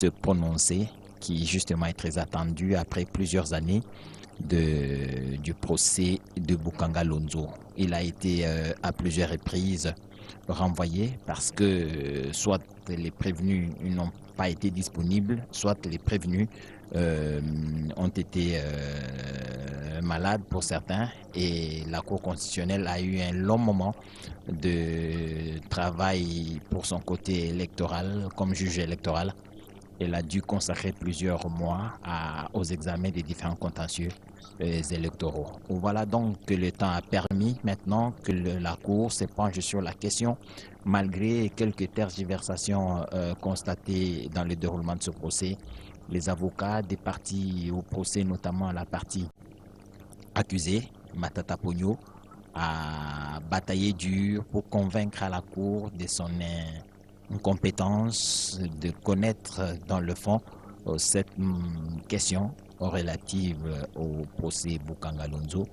se prononcer, qui justement est très attendu après plusieurs années du procès de Bukanga Lonzo. Il a été à plusieurs reprises renvoyé parce que soit les prévenus n'ont pas été disponibles, soit les prévenus ont été malades pour certains, et la Cour constitutionnelle a eu un long moment de travail pour son côté électoral comme juge électoral. Elle a dû consacrer plusieurs mois aux examens des différents contentieux électoraux. Voilà donc que le temps a permis maintenant que la Cour se penche sur la question, malgré quelques tergiversations constatées dans le déroulement de ce procès. Les avocats des parties au procès, notamment la partie accusée, Matata Pogno, a bataillé dur pour convaincre à la Cour de son compétence de connaître dans le fond cette question relative au procès Bukanga Lonzo.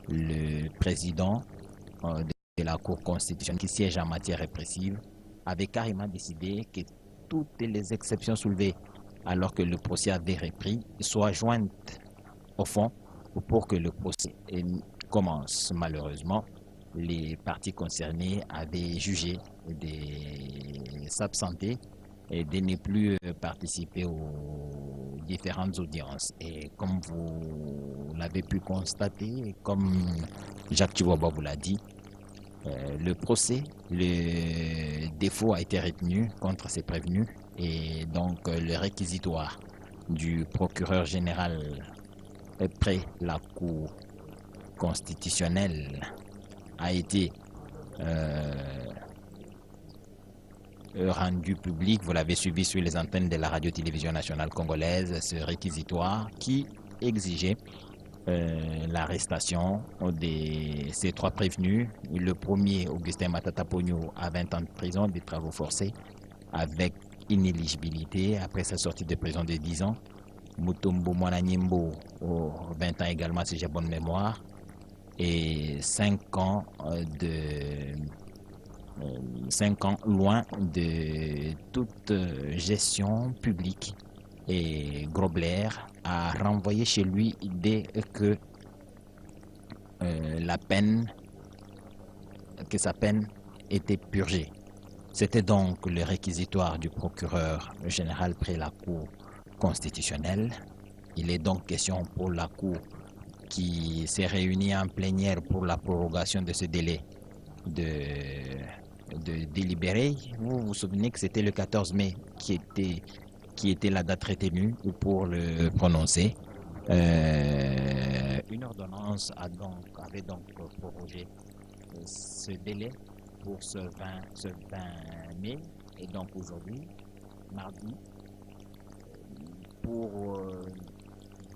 Le président de la Cour constitutionnelle qui siège en matière répressive avait carrément décidé que toutes les exceptions soulevées alors que le procès avait repris soient jointes au fond pour que le procès commence. Malheureusement, les parties concernées avaient jugé de s'absenter et de ne plus participer aux différentes audiences. Et comme vous l'avez pu constater, comme Jacques Chiwaba vous l'a dit, le procès, le défaut a été retenu contre ces prévenus, et donc le réquisitoire du procureur général près la Cour constitutionnelle a été rendu public. Vous l'avez suivi sur les antennes de la radio-télévision nationale congolaise, ce réquisitoire qui exigeait l'arrestation de ces trois prévenus. Le premier, Augustin Matata Pogno, à 20 ans de prison, des travaux forcés, avec inéligibilité après sa sortie de prison de 10 ans. Mutombo Mwananyimbo, 20 ans également, si j'ai bonne mémoire, et 5 ans loin de toute gestion publique. Et Grobler a renvoyé chez lui dès que sa peine était purgée. C'était donc le réquisitoire du procureur général près la Cour constitutionnelle. Il est donc question pour la Cour, qui s'est réunie en plénière pour la prorogation de ce délai, de délibérer. Vous vous souvenez que c'était le 14 mai qui était la date retenue pour le prononcer. Une ordonnance avait donc prorogé ce délai pour ce 20 mai, et donc aujourd'hui, mardi, pour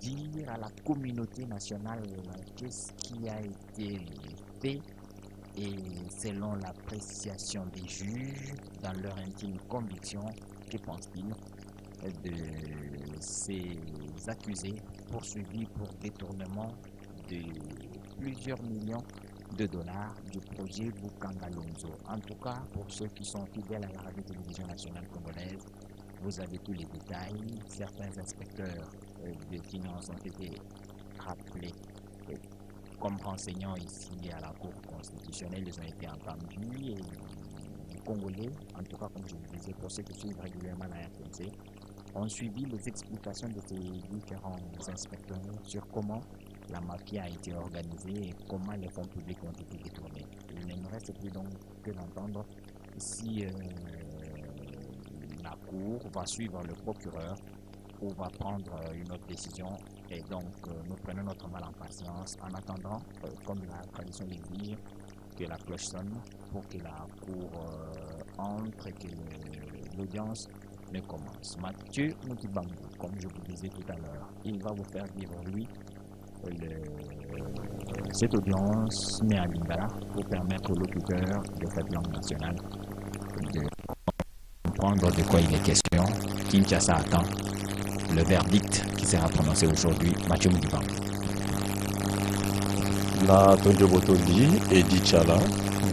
dire à la communauté nationale qu'est-ce qui a été fait, et selon l'appréciation des juges, dans leur intime conviction, que pensent-ils de ces accusés poursuivis pour détournement de plusieurs millions de dollars du projet Bukanga Lonzo. En tout cas, pour ceux qui sont fidèles à la radio-télévision nationale congolaise, vous avez tous les détails. Certains inspecteurs de finances ont été rappelés comme renseignants ici à la Cour constitutionnelle. Ils ont été entendus, et les Congolais, en tout cas comme je vous disais, pour ceux qui suivent régulièrement la RTNC, ont suivi les explications de ces différents inspecteurs sur comment la mafia a été organisée et comment les fonds publics ont été détournés. Il ne me reste plus donc que d'entendre si la Cour va suivre le procureur ou va prendre une autre décision, et donc nous prenons notre mal en patience en attendant, comme la tradition l'exige, que la cloche sonne pour que la Cour entre et que l'audience ne commence. Mathieu Moutibango, comme je vous disais tout à l'heure, il va vous faire vivre lui cette audience née à Lingala pour permettre aux locuteurs de cette langue nationale de comprendre de quoi il est question. Kinshasa attend le verdict qui sera prononcé aujourd'hui. Mathieu Moutibango. Na Tondio Botondi, Edi Chala,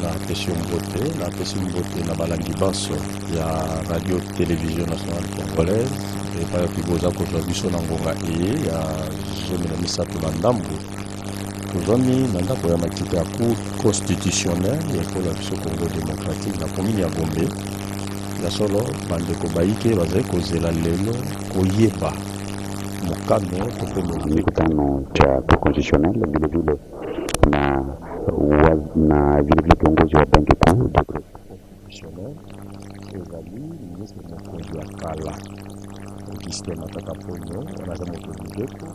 na Pession Mbote, na Balangi Basso, il y a Radio Télévision Nationale Congolaise, epai opi boza kozwa biso na ngonga ya zomi na misato na ndambo tozwami na ndako ya makita ya cour constitutionnelle ya ekolo ya biso Congo démocratique na komini ya Gombe ya solo bandeko bayike bazali kozela lelo koyeba mokano to pe mikutano cha cour constitutionnelle vilevile na vilevile kiongozi wa banki kuu constitutionnelle ezali ministre mokonzi ya kala Augustin Matata Ponyo wanaza mokonzi mbeto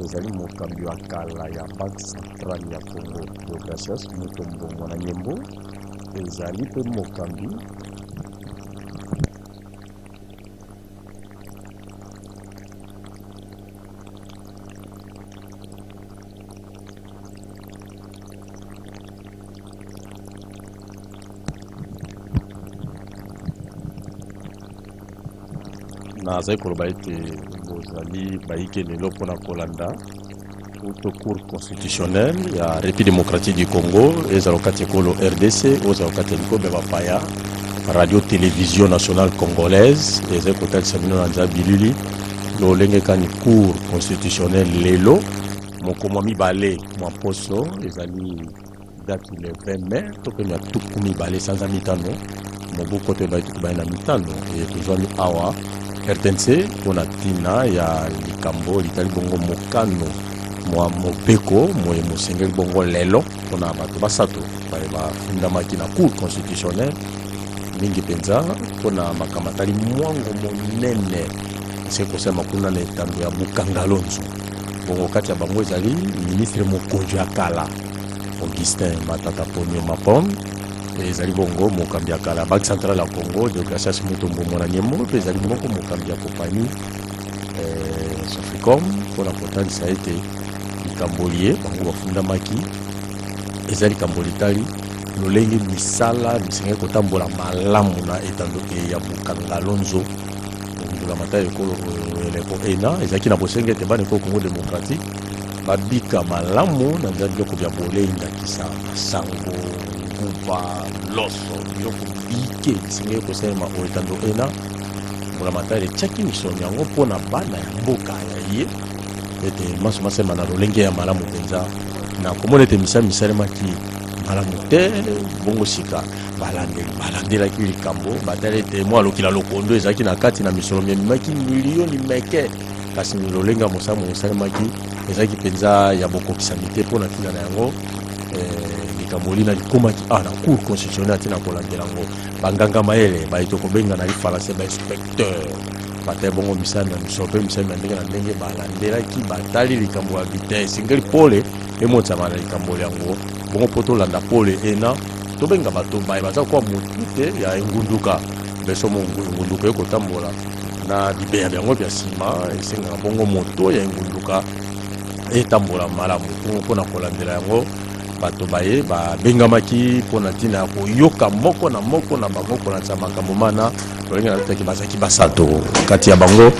ezali mokambi wa kala ya banque centrale ya Congo Deogracias Mutombo mwana nyembo ezali pe mokambi nazali koloba ete bozali bayike lelo mpona kolanda auto cour constitutionnelle ya République démocratique du Congo ezala kati ekolo RDC ozala kati ya likobe bapaya radio télévision nationale congolaise ezali kotalisa bino na nzela bilili lolenge kani cour constitutionnelle lelo mokomwa mibale mwa poso ezali date le 20 mai tokemi ya tuku mibale sanza mitano mobuko to ebai tuku bai na mitano tozwami awa RTNC mpona ntina ya likambo litali bongo mokano mwa mobeko moye mosengeli bongo lelo mpona bato basato baye bafundamaki na cour constitutionnelle mingi mpenza mpona makambo atali mwango monene ese kosema kuna na etando ya Bukangalonzo bongo kati ya bango ezali ministre mokonzi ya kala Augustin Matata Ponyo Mapom ezali bongo mokambi ya kala banque centrale ya Congo Deogracias Mutombo mwana nyembo mpe ezali moko mokambi ya kompani Soficom mpona kotalisa ete likambo lie bango bafundamaki eza likambo litali lolenge misala misengeli kotambola malamu na etando ya Bukangalonzo mbula matayi ekolo eleko ena ezalaki na bosenge ete bana ekolo Congo démocratique babika malamu na nzela biloko bya bolendakisa masango nguba loso biloko bike bisengeli kosalema oyo etando ena mbula matayi etiaki misono yango mpona bana ya mboka ya ye ete maso masema na lolenge ya malamu mpenza na komona ete misala misalemaki malamu te bongo sika balandelaki likambo batali ete mwa alokila lokondo ezalaki na kati na misolo memimaki milioni meke kasi lolenga mosala mosalemaki ezalaki mpenza ya bokokisami te mpona ntina na yango likambo lina likomaki na cour constitutionnelle atina kolandela yango banganga mayele baito kobenga na lifaransa bainspecteur batali bongo misala na misolo mpe misala na ndenge na ndenge balandelaki batali likambo ya vitesse esengeli pole emotsama na likambo yango bongo po tolanda pole ena tobenga bato baye baza kwa motu te ya engunduka beso engunduka ekotambola na bibeya byango bya nsima esengaka bongo moto ya engunduka etambola malamu mpona kolandela yango bato baye babengamaki mpona ntina ya koyoka moko na bango kolandisa makambo mana lolenge na bitaki bazalaki basato kati ya bango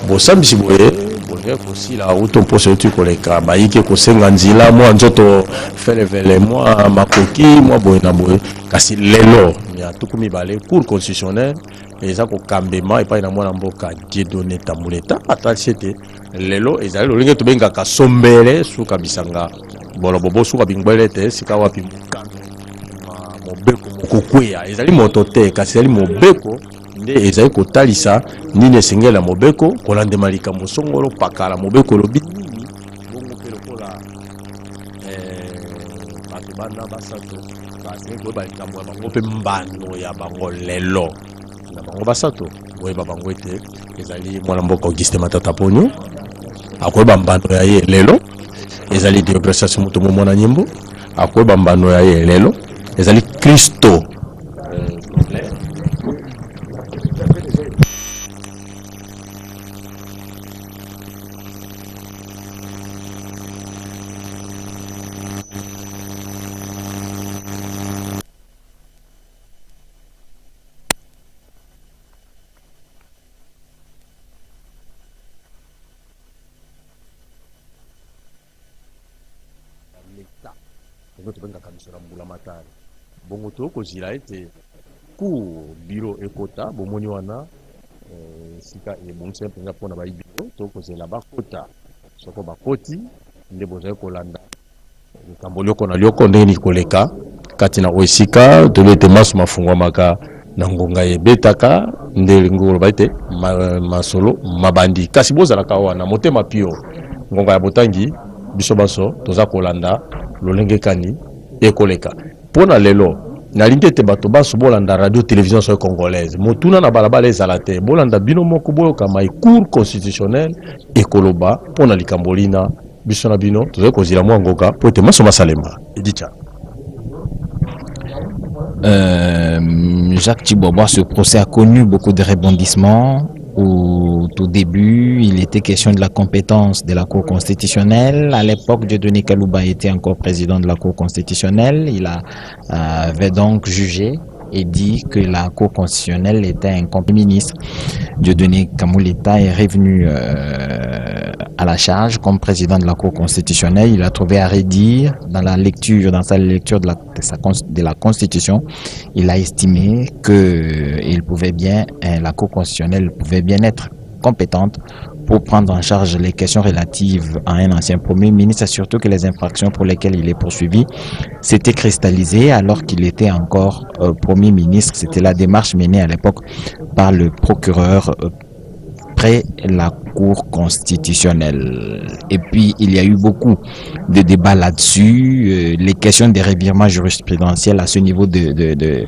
bosambisi boye bolingi kosila uto mposo euti koleka bayiki kosenga nzila mwa nzoto felevele mwa makoki mwa boye na boye kasi lelo ya tuku mibale cour constitutionnelle eza kokambema epai na mwana mboka Dieudonné Tambuleta atalisi ete lelo ezali lolenge tobengaka sombele suka bisanga bolobo bosuka bingwele te sika wapi mokano mobeko mokokweya ezali moto te kasi ezali mobeko nde ezali kotalisa nini esengela mobeko kolandema likambo songolo pakala mobeko elobi nini bongo mpe lokola bato bana basato basengeli koyeba likambo ya bango mpe mbano ya bango lelo na bango basato koyeba bango ete ezali mwana mboka Augustin Matata Ponyo akoyeba mbano ya ye lelo ezali Deogracias Mutombo mwana nyembo akoyeba mbano ya ye lelo ezali Kristo tobengaka miso na mbula matari bongo tokozila ete cour biro ekota bomoni wana sika ebongisa mpenza mpona bayibino tokozela bakota soko bakoti nde bozali kolanda likambo lioko na lioko ndenge koleka kati na esika toyebi ete maso mafungwamaka na ngonga ebetaka nde ngoloba ete masolo mabandi kasi bozalaka wana motema pio ngonga ya botangi biso baso toza kolanda lolenge kani ekoleka mpona lelo nalingi ete bato baso bolanda radio télévision soki congolaise motuna na balabala ezala te bolanda bino moko boyokama cour constitutionnel ekoloba mpona likambo lina biso na bino tozali kozila mwa ngoka po ete maso masalema editia Jacques Tchibobois, ce procès a connu beaucoup de rebondissements. Au tout début, il était question de la compétence de la Cour constitutionnelle. À l'époque, Dieudonné Kalouba était encore président de la Cour constitutionnelle. Il avait donc jugé et dit que la Cour constitutionnelle était un compétent ministre. Dieudonné Kamouleta est revenu à la charge comme président de la Cour constitutionnelle. Il a trouvé à redire dans sa lecture de la Constitution. Il a estimé que la Cour constitutionnelle pouvait bien être compétente pour prendre en charge les questions relatives à un ancien Premier ministre, surtout que les infractions pour lesquelles il est poursuivi s'étaient cristallisées alors qu'il était encore Premier ministre. C'était la démarche menée à l'époque par le procureur près la Cour constitutionnelle. Et puis, il y a eu beaucoup de débats là-dessus. Les questions des revirements jurisprudentiels à ce niveau de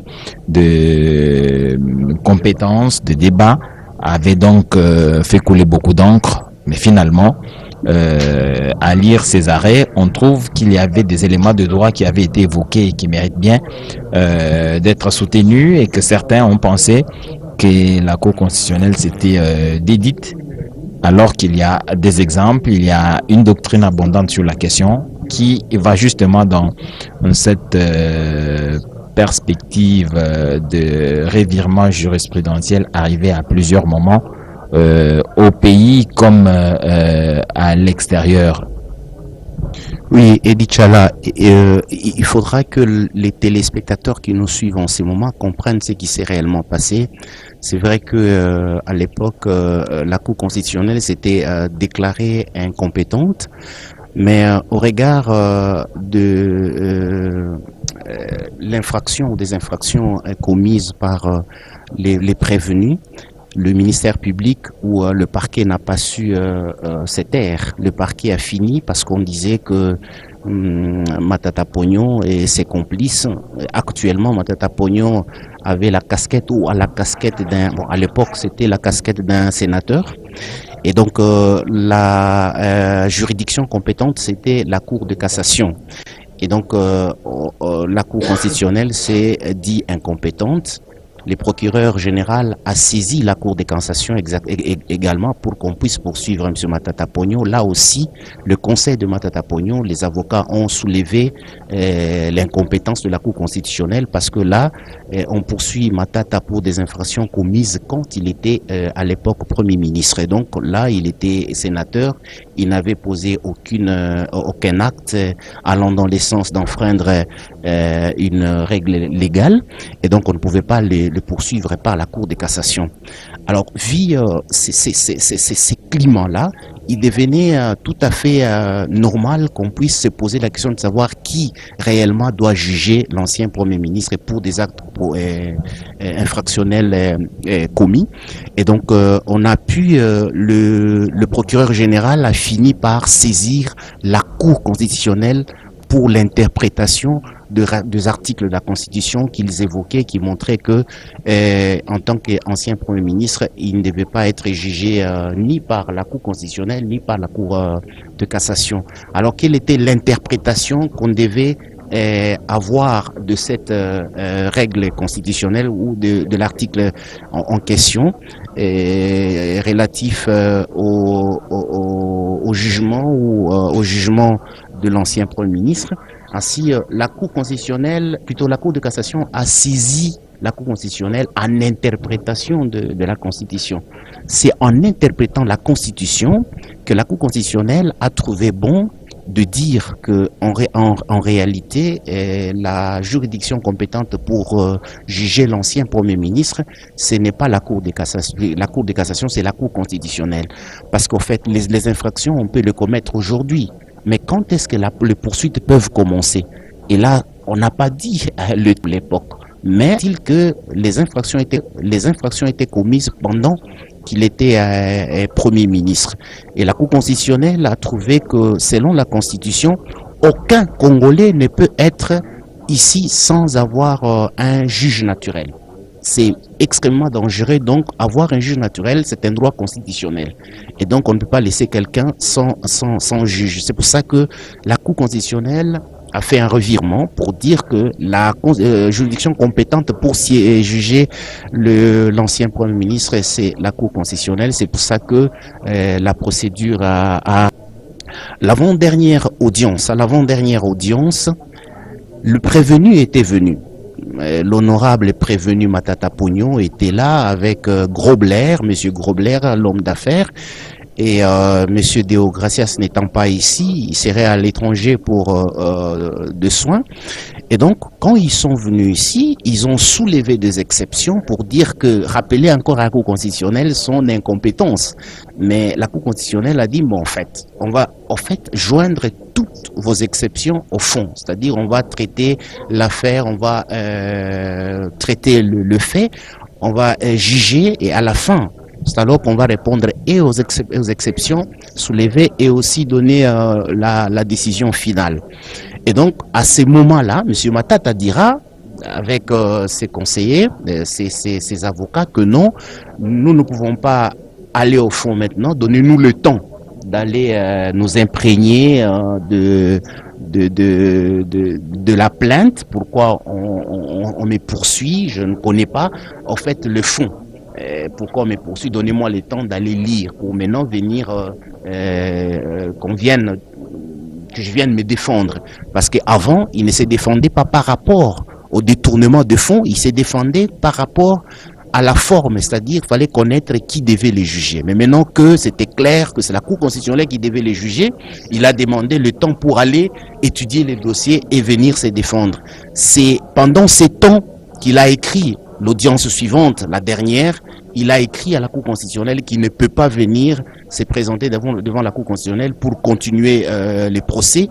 compétences, de débats, avait donc fait couler beaucoup d'encre, mais finalement, à lire ces arrêts, on trouve qu'il y avait des éléments de droit qui avaient été évoqués et qui méritent bien d'être soutenus, et que certains ont pensé que la Cour constitutionnelle s'était dédite, alors qu'il y a des exemples, il y a une doctrine abondante sur la question qui va justement dans cette perspective de revirement jurisprudentiel arrivé à plusieurs moments au pays comme à l'extérieur. Oui, Edi Tchala, il faudra que les téléspectateurs qui nous suivent en ce moment comprennent ce qui s'est réellement passé. C'est vrai que à l'époque, la Cour constitutionnelle s'était déclarée incompétente, mais au regard de l'infraction ou des infractions commises par les prévenus, le ministère public ou le parquet n'a pas su se taire. Le parquet a fini parce qu'on disait que Matata Pognon et ses complices, actuellement Matata Pognon avait la casquette ou à la casquette à l'époque c'était la casquette d'un sénateur. Et donc la juridiction compétente c'était la Cour de cassation. Et donc la Cour constitutionnelle s'est dit incompétente. Le procureur général a saisi la Cour de cassation également pour qu'on puisse poursuivre M. Matata Pognon. Là aussi, le conseil de Matata Pognon, les avocats ont soulevé l'incompétence de la Cour constitutionnelle parce que là, on poursuit Matata pour des infractions commises quand il était à l'époque Premier ministre. Et donc là, il était sénateur, il n'avait posé aucun acte allant dans le sens d'enfreindre une règle légale. Et donc on ne pouvait pas le poursuivre par la Cour de cassation. Alors, vu ces climats-là, il devenait tout à fait normal qu'on puisse se poser la question de savoir qui réellement doit juger l'ancien Premier ministre pour des actes infractionnels commis. Et donc, on a pu, le procureur général a fini par saisir la Cour constitutionnelle pour l'interprétation des articles de la Constitution qu'ils évoquaient, qui montraient que, en tant qu'ancien Premier ministre, il ne devait pas être jugé ni par la Cour constitutionnelle, ni par la Cour de cassation. Alors, quelle était l'interprétation qu'on devait avoir de cette règle constitutionnelle ou de l'article en question relatif au jugement ou au jugement de l'ancien Premier ministre? Ainsi, la Cour constitutionnelle, plutôt la Cour de cassation, a saisi la Cour constitutionnelle en interprétation de la Constitution. C'est en interprétant la Constitution que la Cour constitutionnelle a trouvé bon de dire que en réalité, la juridiction compétente pour juger l'ancien Premier ministre, ce n'est pas la Cour de cassation. La Cour de cassation, c'est la Cour constitutionnelle. Parce qu'en fait, les infractions, on peut les commettre aujourd'hui. Mais quand est-ce que les poursuites peuvent commencer? Et là, on n'a pas dit l'époque. Mais dit-il que les infractions étaient commises pendant qu'il était Premier ministre. Et la Cour constitutionnelle a trouvé que, selon la Constitution, aucun Congolais ne peut être ici sans avoir un juge naturel. C'est extrêmement dangereux, donc avoir un juge naturel, c'est un droit constitutionnel. Et donc on ne peut pas laisser quelqu'un sans juge. C'est pour ça que la Cour constitutionnelle a fait un revirement pour dire que la juridiction compétente pour juger l'ancien Premier ministre, c'est la Cour constitutionnelle. C'est pour ça que la procédure à l'avant-dernière audience, le prévenu était venu. L'honorable prévenu Matata Pognon était là avec Grobler, monsieur Grobler, l'homme d'affaires. Et Monsieur Deogracias n'étant pas ici, il serait à l'étranger pour de soins. Et donc, quand ils sont venus ici, ils ont soulevé des exceptions pour dire que, rappeler encore à la Cour constitutionnelle son incompétence. Mais la Cour constitutionnelle a dit, bon, on va joindre toutes vos exceptions au fond. C'est-à-dire, on va traiter l'affaire, on va traiter le fait, on va juger et à la fin, c'est alors qu'on va répondre et aux exceptions soulevées et aussi donner la décision finale. Et donc, à ce moment-là, M. Matata dira, avec ses conseillers, ses avocats, que non, nous ne pouvons pas aller au fond maintenant, donnez-nous le temps d'aller nous imprégner de la plainte, pourquoi on me poursuit, je ne connais pas, en fait, le fond. Pourquoi on me poursuit? Donnez-moi le temps d'aller lire pour maintenant venir que je vienne me défendre. Parce qu'avant, il ne se défendait pas par rapport au détournement de fonds, il se défendait par rapport à la forme, c'est-à-dire qu'il fallait connaître qui devait les juger. Mais maintenant que c'était clair que c'est la Cour constitutionnelle qui devait les juger, il a demandé le temps pour aller étudier les dossiers et venir se défendre. C'est pendant ces temps qu'il a écrit l'audience suivante, la dernière, il a écrit à la Cour constitutionnelle qu'il ne peut pas venir se présenter devant la Cour constitutionnelle pour continuer les procès,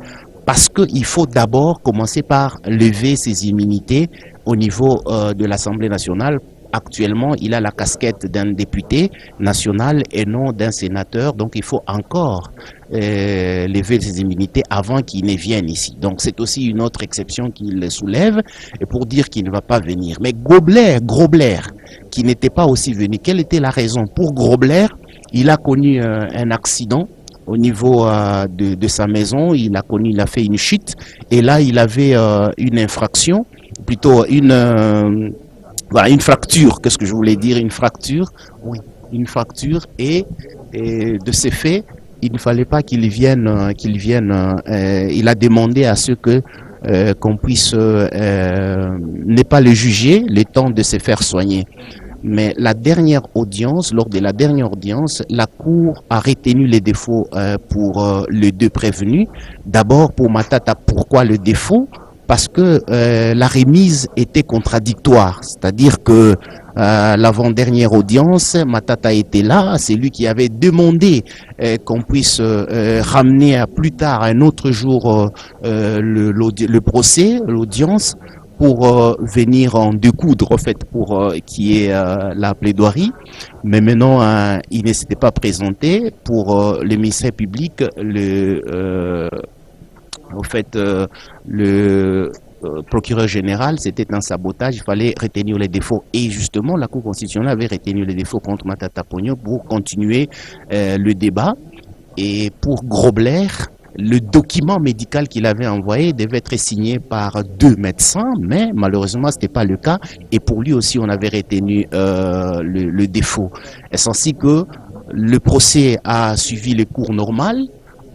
parce qu'il faut d'abord commencer par lever ses immunités au niveau de l'Assemblée nationale. Actuellement, il a la casquette d'un député national et non d'un sénateur, donc il faut encore lever ses immunités avant qu'il ne vienne ici. Donc c'est aussi une autre exception qu'il soulève et pour dire qu'il ne va pas venir. Mais Grobler, qui n'était pas aussi venu, quelle était la raison? Pour Grobler, il a connu un accident au niveau de sa maison, il a fait une chute et là il avait une infraction, plutôt une fracture, qu'est-ce que je voulais dire? Une fracture, oui, une fracture et de ces faits, il ne fallait pas qu'il vienne, il a demandé à ce que qu'on puisse ne pas le juger, le temps de se faire soigner. Mais lors de la dernière audience, la Cour a retenu les défauts pour les deux prévenus. D'abord pour Matata, pourquoi le défaut? Parce que la remise était contradictoire, c'est-à-dire que l'avant-dernière audience, Matata était là, c'est lui qui avait demandé qu'on puisse ramener à plus tard, un autre jour, le procès, l'audience, pour venir en découdre, en fait, pour qui est la plaidoirie. Mais maintenant, il ne s'était pas présenté pour le ministère public, le procureur général, c'était un sabotage, il fallait retenir les défauts. Et justement, la Cour constitutionnelle avait retenu les défauts contre Matata Pognon pour continuer le débat. Et pour Grobler, le document médical qu'il avait envoyé devait être signé par 2 médecins, mais malheureusement, ce n'était pas le cas. Et pour lui aussi, on avait retenu le défaut. C'est ainsi que le procès a suivi les cours normales.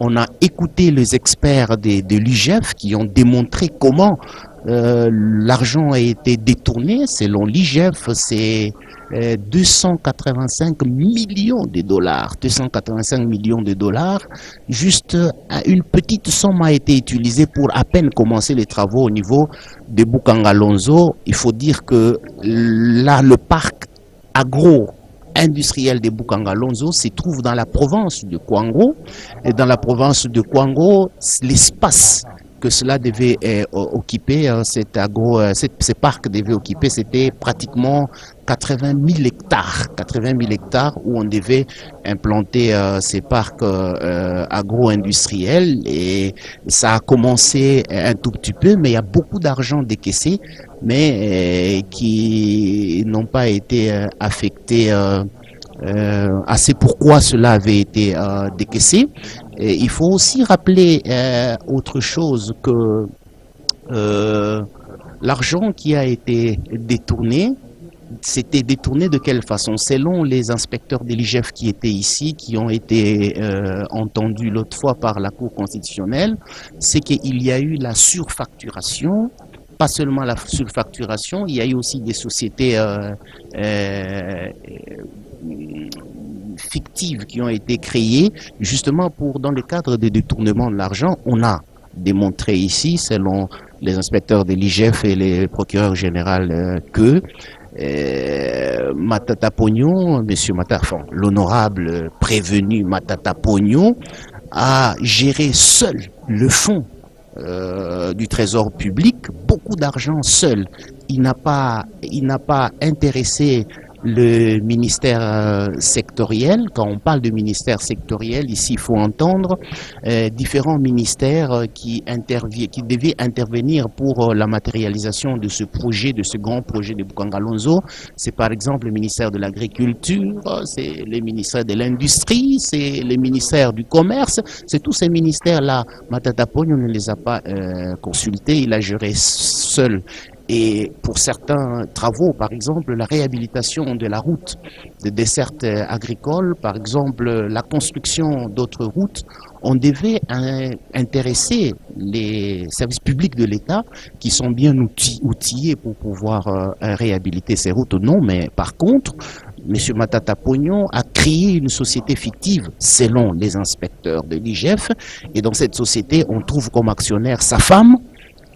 On a écouté les experts de l'UGF qui ont démontré comment L'argent a été détourné, selon l'IGF, c'est 285 millions de dollars. 285 millions de dollars. Juste une petite somme a été utilisée pour à peine commencer les travaux au niveau de Bukangalonzo. Il faut dire que là, le parc agro-industriel de Bukangalonzo se trouve dans la province de Kwango. Et dans la province de Kwango, l'espace que cela devait occuper, ce parc devait occuper, c'était pratiquement 80 000 hectares. 80 000 hectares où on devait implanter ces parcs agro-industriels. Et ça a commencé un tout petit peu, mais il y a beaucoup d'argent décaissé, mais qui n'ont pas été affectés. C'est pourquoi cela avait été décaissé. Et il faut aussi rappeler autre chose que l'argent qui a été détourné, c'était détourné de quelle façon? Selon les inspecteurs de l'IGF qui étaient ici, qui ont été entendus l'autre fois par la Cour constitutionnelle, c'est qu'il y a eu la surfacturation. Pas seulement la surfacturation, il y a eu aussi des sociétés fictives qui ont été créées justement dans le cadre de détournement de l'argent. On a démontré ici, selon les inspecteurs de l'IGF et les procureurs généraux, que Matata Pognon, monsieur l'honorable prévenu Matata Pognon, a géré seul le fonds du trésor public, beaucoup d'argent seul. Il n'a pas intéressé le ministère sectoriel. Quand on parle de ministère sectoriel, ici il faut entendre différents ministères qui devaient intervenir pour la matérialisation de ce projet, de ce grand projet de Bukangalonzo. C'est par exemple le ministère de l'Agriculture, c'est le ministère de l'Industrie, c'est le ministère du Commerce. C'est tous ces ministères-là. Matata Pognon ne les a pas consultés, il a géré seul. Et pour certains travaux, par exemple la réhabilitation de la route de desserte agricole, par exemple la construction d'autres routes, on devait intéresser les services publics de l'État qui sont bien outillés pour pouvoir réhabiliter ces routes. Non, mais par contre, M. Matata Pognon a créé une société fictive selon les inspecteurs de l'IGF. Et dans cette société, on trouve comme actionnaire sa femme,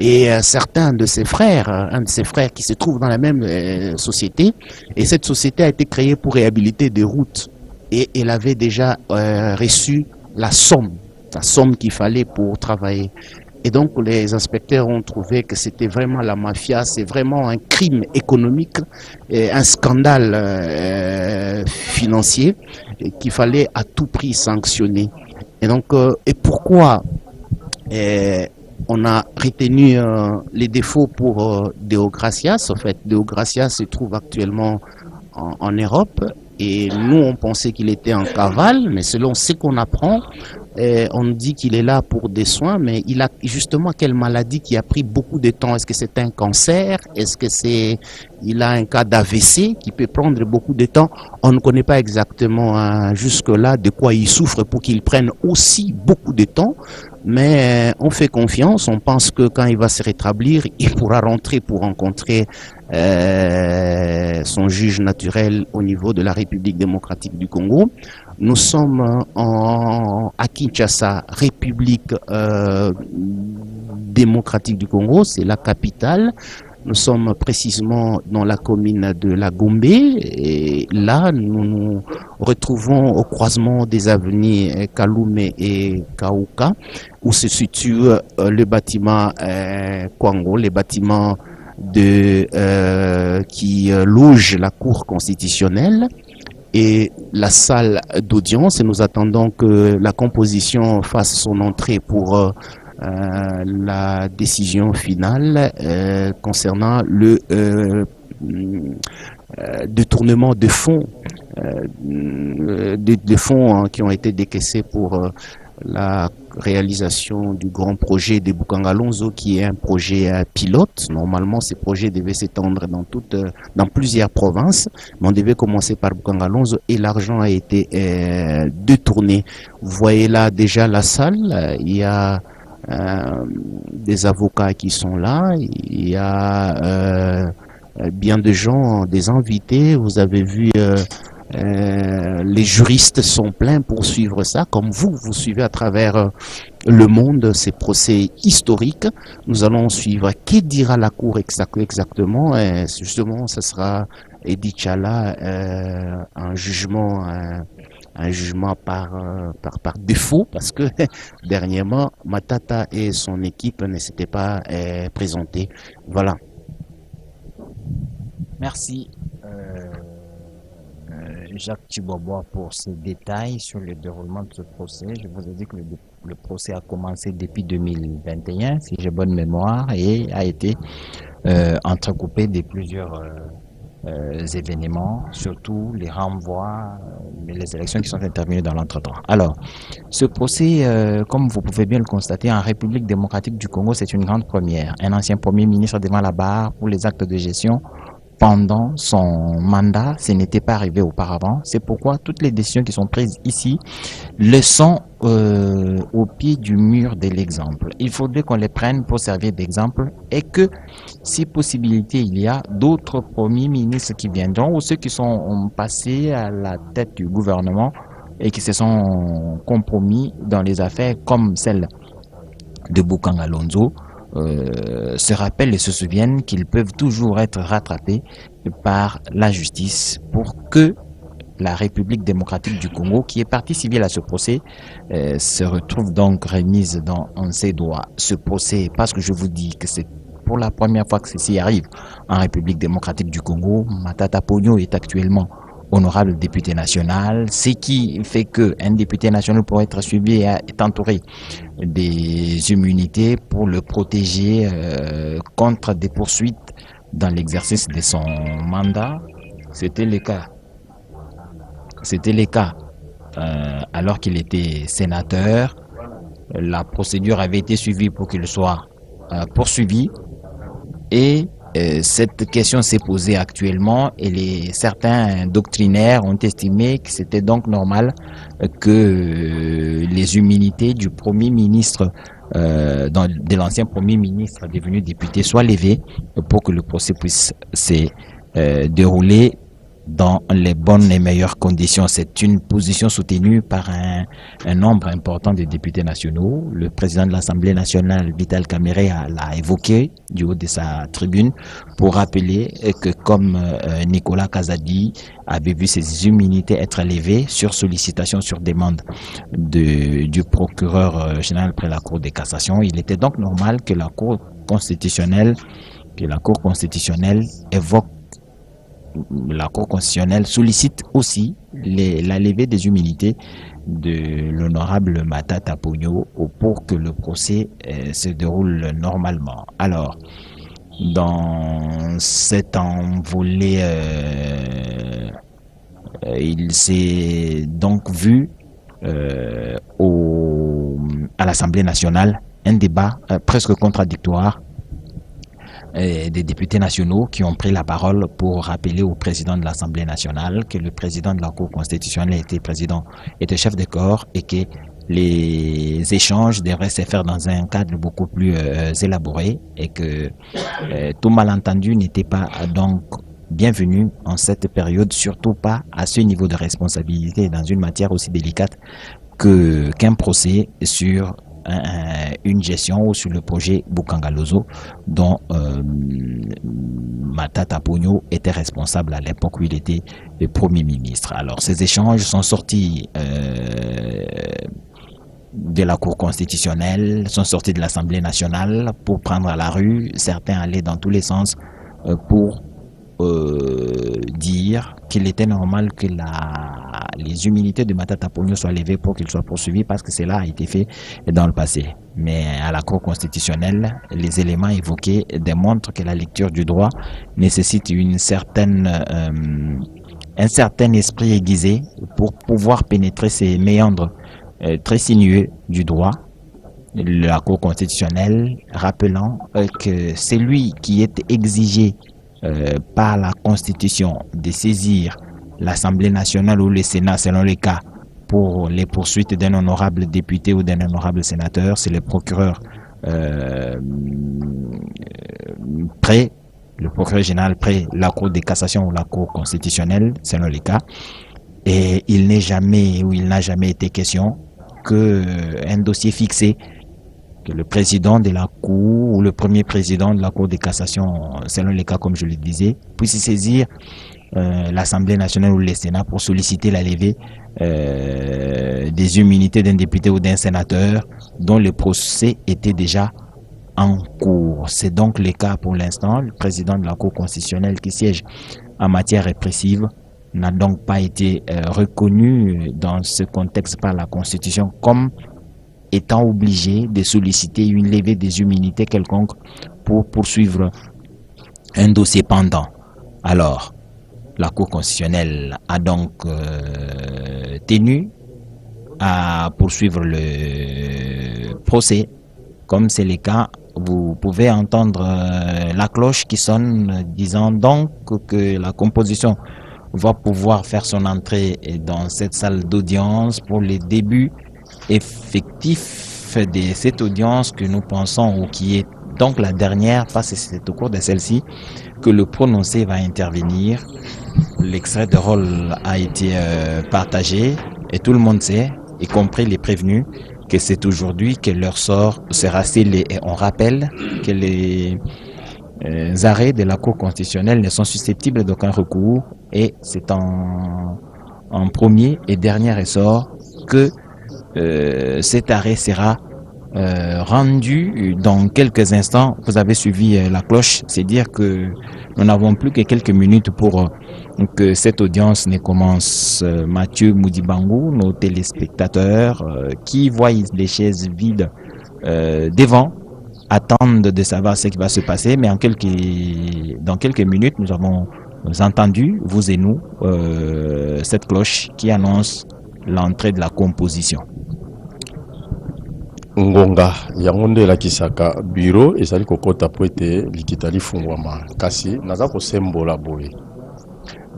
et certains de ses frères, un de ses frères qui se trouve dans la même société. Et cette société a été créée pour réhabiliter des routes. Et elle avait déjà reçu la somme qu'il fallait pour travailler. Et donc les inspecteurs ont trouvé que c'était vraiment la mafia, c'est vraiment un crime économique, un scandale financier qu'il fallait à tout prix sanctionner. Et donc, et pourquoi on a retenu les défauts pour Deo Gracias? En fait, Deo Gracias se trouve actuellement en Europe et nous on pensait qu'il était en cavale, mais selon ce qu'on apprend, on dit qu'il est là pour des soins, mais il a justement quelle maladie qui a pris beaucoup de temps? Est-ce que c'est un cancer? Est-ce que il a un cas d'AVC qui peut prendre beaucoup de temps? On ne connaît pas exactement jusque-là de quoi il souffre pour qu'il prenne aussi beaucoup de temps. Mais on fait confiance, on pense que quand il va se rétablir, il pourra rentrer pour rencontrer son juge naturel au niveau de la République démocratique du Congo. Nous sommes à Kinshasa, République démocratique du Congo, c'est la capitale. Nous sommes précisément dans la commune de La Gombe et là nous nous retrouvons au croisement des avenues Kalume et Kauka où se situe le bâtiment Kwango, le bâtiment qui loge la Cour constitutionnelle et la salle d'audience. Et nous attendons que la composition fasse son entrée pour la décision finale concernant le détournement de fonds, de fonds qui ont été décaissés pour la réalisation du grand projet de Bukangalonzo, qui est un projet pilote. Normalement, ces projets devaient s'étendre dans plusieurs provinces, mais on devait commencer par Bukangalonzo et l'argent a été détourné. Vous voyez là déjà la salle, il y a des avocats qui sont là, il y a bien de gens, des invités. Vous avez vu, les juristes sont pleins pour suivre ça, comme vous suivez à travers le monde ces procès historiques. Nous allons suivre qui dira la Cour exactement. Et justement, ce sera, Edi Tchala, un jugement par défaut, parce que dernièrement, Matata et son équipe ne s'étaient pas présentés. Voilà. Merci Jacques Chibobois pour ces détails sur le déroulement de ce procès. Je vous ai dit que le procès a commencé depuis 2021, si j'ai bonne mémoire, et a été entrecoupé de plusieurs événements, surtout les renvois, les élections qui sont intervenues dans l'entretemps. Alors, ce procès, comme vous pouvez bien le constater, en République démocratique du Congo, c'est une grande première. Un ancien premier ministre devant la barre pour les actes de gestion pendant son mandat, ce n'était pas arrivé auparavant. C'est pourquoi toutes les décisions qui sont prises ici le sont au pied du mur de l'exemple. Il faudrait qu'on les prenne pour servir d'exemple et que, si possibilité il y a, d'autres premiers ministres qui viendront ou ceux qui sont passés à la tête du gouvernement et qui se sont compromis dans les affaires comme celle de Bokanga Lonzo, se rappellent et se souviennent qu'ils peuvent toujours être rattrapés par la justice pour que la République démocratique du Congo, qui est partie civile à ce procès, se retrouve donc remise dans ses droits. Ce procès, parce que je vous dis que c'est pour la première fois que ceci arrive en République démocratique du Congo. Matata Ponyo est actuellement honorable député national, ce qui fait qu'un député national pour être suivi est entouré des immunités pour le protéger contre des poursuites dans l'exercice de son mandat. C'était le cas. Alors qu'il était sénateur. La procédure avait été suivie pour qu'il soit poursuivi et cette question s'est posée actuellement et certains doctrinaires ont estimé que c'était donc normal que les immunités du Premier ministre, de l'ancien Premier ministre devenu député soient levées pour que le procès puisse se dérouler dans les bonnes et meilleures conditions. C'est une position soutenue par un nombre important de députés nationaux. Le président de l'Assemblée nationale, Vital Kamerhe, l'a évoqué du haut de sa tribune pour rappeler que comme Nicolas Kazadi avait vu ses immunités être levées sur sollicitation, sur demande du procureur général près la Cour de cassation, il était donc normal que la Cour constitutionnelle sollicite aussi la levée des immunités de l'honorable Matata Ponyo pour que le procès se déroule normalement. Alors, dans cet envolé, il s'est donc vu à l'Assemblée nationale un débat presque contradictoire des députés nationaux qui ont pris la parole pour rappeler au président de l'Assemblée nationale que le président de la Cour constitutionnelle était chef de corps et que les échanges devraient se faire dans un cadre beaucoup plus élaboré et que tout malentendu n'était pas donc bienvenu en cette période, surtout pas à ce niveau de responsabilité dans une matière aussi délicate qu'un procès sur une gestion ou sur le projet Bokanga Lonzo dont Matata Ponyo était responsable à l'époque où il était le Premier ministre. Alors ces échanges sont sortis de la Cour constitutionnelle, sont sortis de l'Assemblée nationale pour prendre à la rue. Certains allaient dans tous les sens pour dire qu'il était normal que les immunités de Matata Ponyo soient levées pour qu'il soit poursuivi parce que cela a été fait dans le passé. Mais à la Cour constitutionnelle, les éléments évoqués démontrent que la lecture du droit nécessite un certain esprit aiguisé pour pouvoir pénétrer ces méandres très sinueux du droit. La Cour constitutionnelle rappelant que celui qui est exigé par la Constitution de saisir l'Assemblée nationale ou le Sénat, selon les cas, pour les poursuites d'un honorable député ou d'un honorable sénateur, c'est le procureur près, le procureur général près la Cour de cassation ou la Cour constitutionnelle, selon les cas. Et il n'est jamais ou il n'a jamais été question qu'un dossier fixé, que le président de la Cour ou le premier président de la Cour de cassation, selon les cas comme je le disais, puisse saisir l'Assemblée nationale ou le Sénat pour solliciter la levée des immunités d'un député ou d'un sénateur dont le procès était déjà en cours. C'est donc le cas pour l'instant. Le président de la Cour constitutionnelle qui siège en matière répressive n'a donc pas été reconnu dans ce contexte par la Constitution comme étant obligé de solliciter une levée des immunités quelconques pour poursuivre un dossier pendant. Alors, la Cour constitutionnelle a donc tenu à poursuivre le procès. Comme c'est le cas, vous pouvez entendre la cloche qui sonne disant donc que la composition va pouvoir faire son entrée dans cette salle d'audience pour le début effectif de cette audience que nous pensons ou qui est donc la dernière, parce que c'est au cours de celle-ci que le prononcé va intervenir. L'extrait de rôle a été partagé et tout le monde sait, y compris les prévenus, que c'est aujourd'hui que leur sort sera scellé. Et on rappelle que les arrêts de la Cour constitutionnelle ne sont susceptibles d'aucun recours et c'est en premier et dernier ressort que cet arrêt sera rendu dans quelques instants. Vous avez suivi la cloche, c'est dire que nous n'avons plus que quelques minutes pour que cette audience ne commence. Mathieu Moudibangou, nos téléspectateurs qui voient les chaises vides devant attendent de savoir ce qui va se passer, mais dans quelques minutes nous avons entendu, vous et nous, cette cloche qui annonce l'entrée de la composition. Ngonga yango nde elakisaka bureau ezali kokota po ete likita lifungwama kasi naza kosembola boye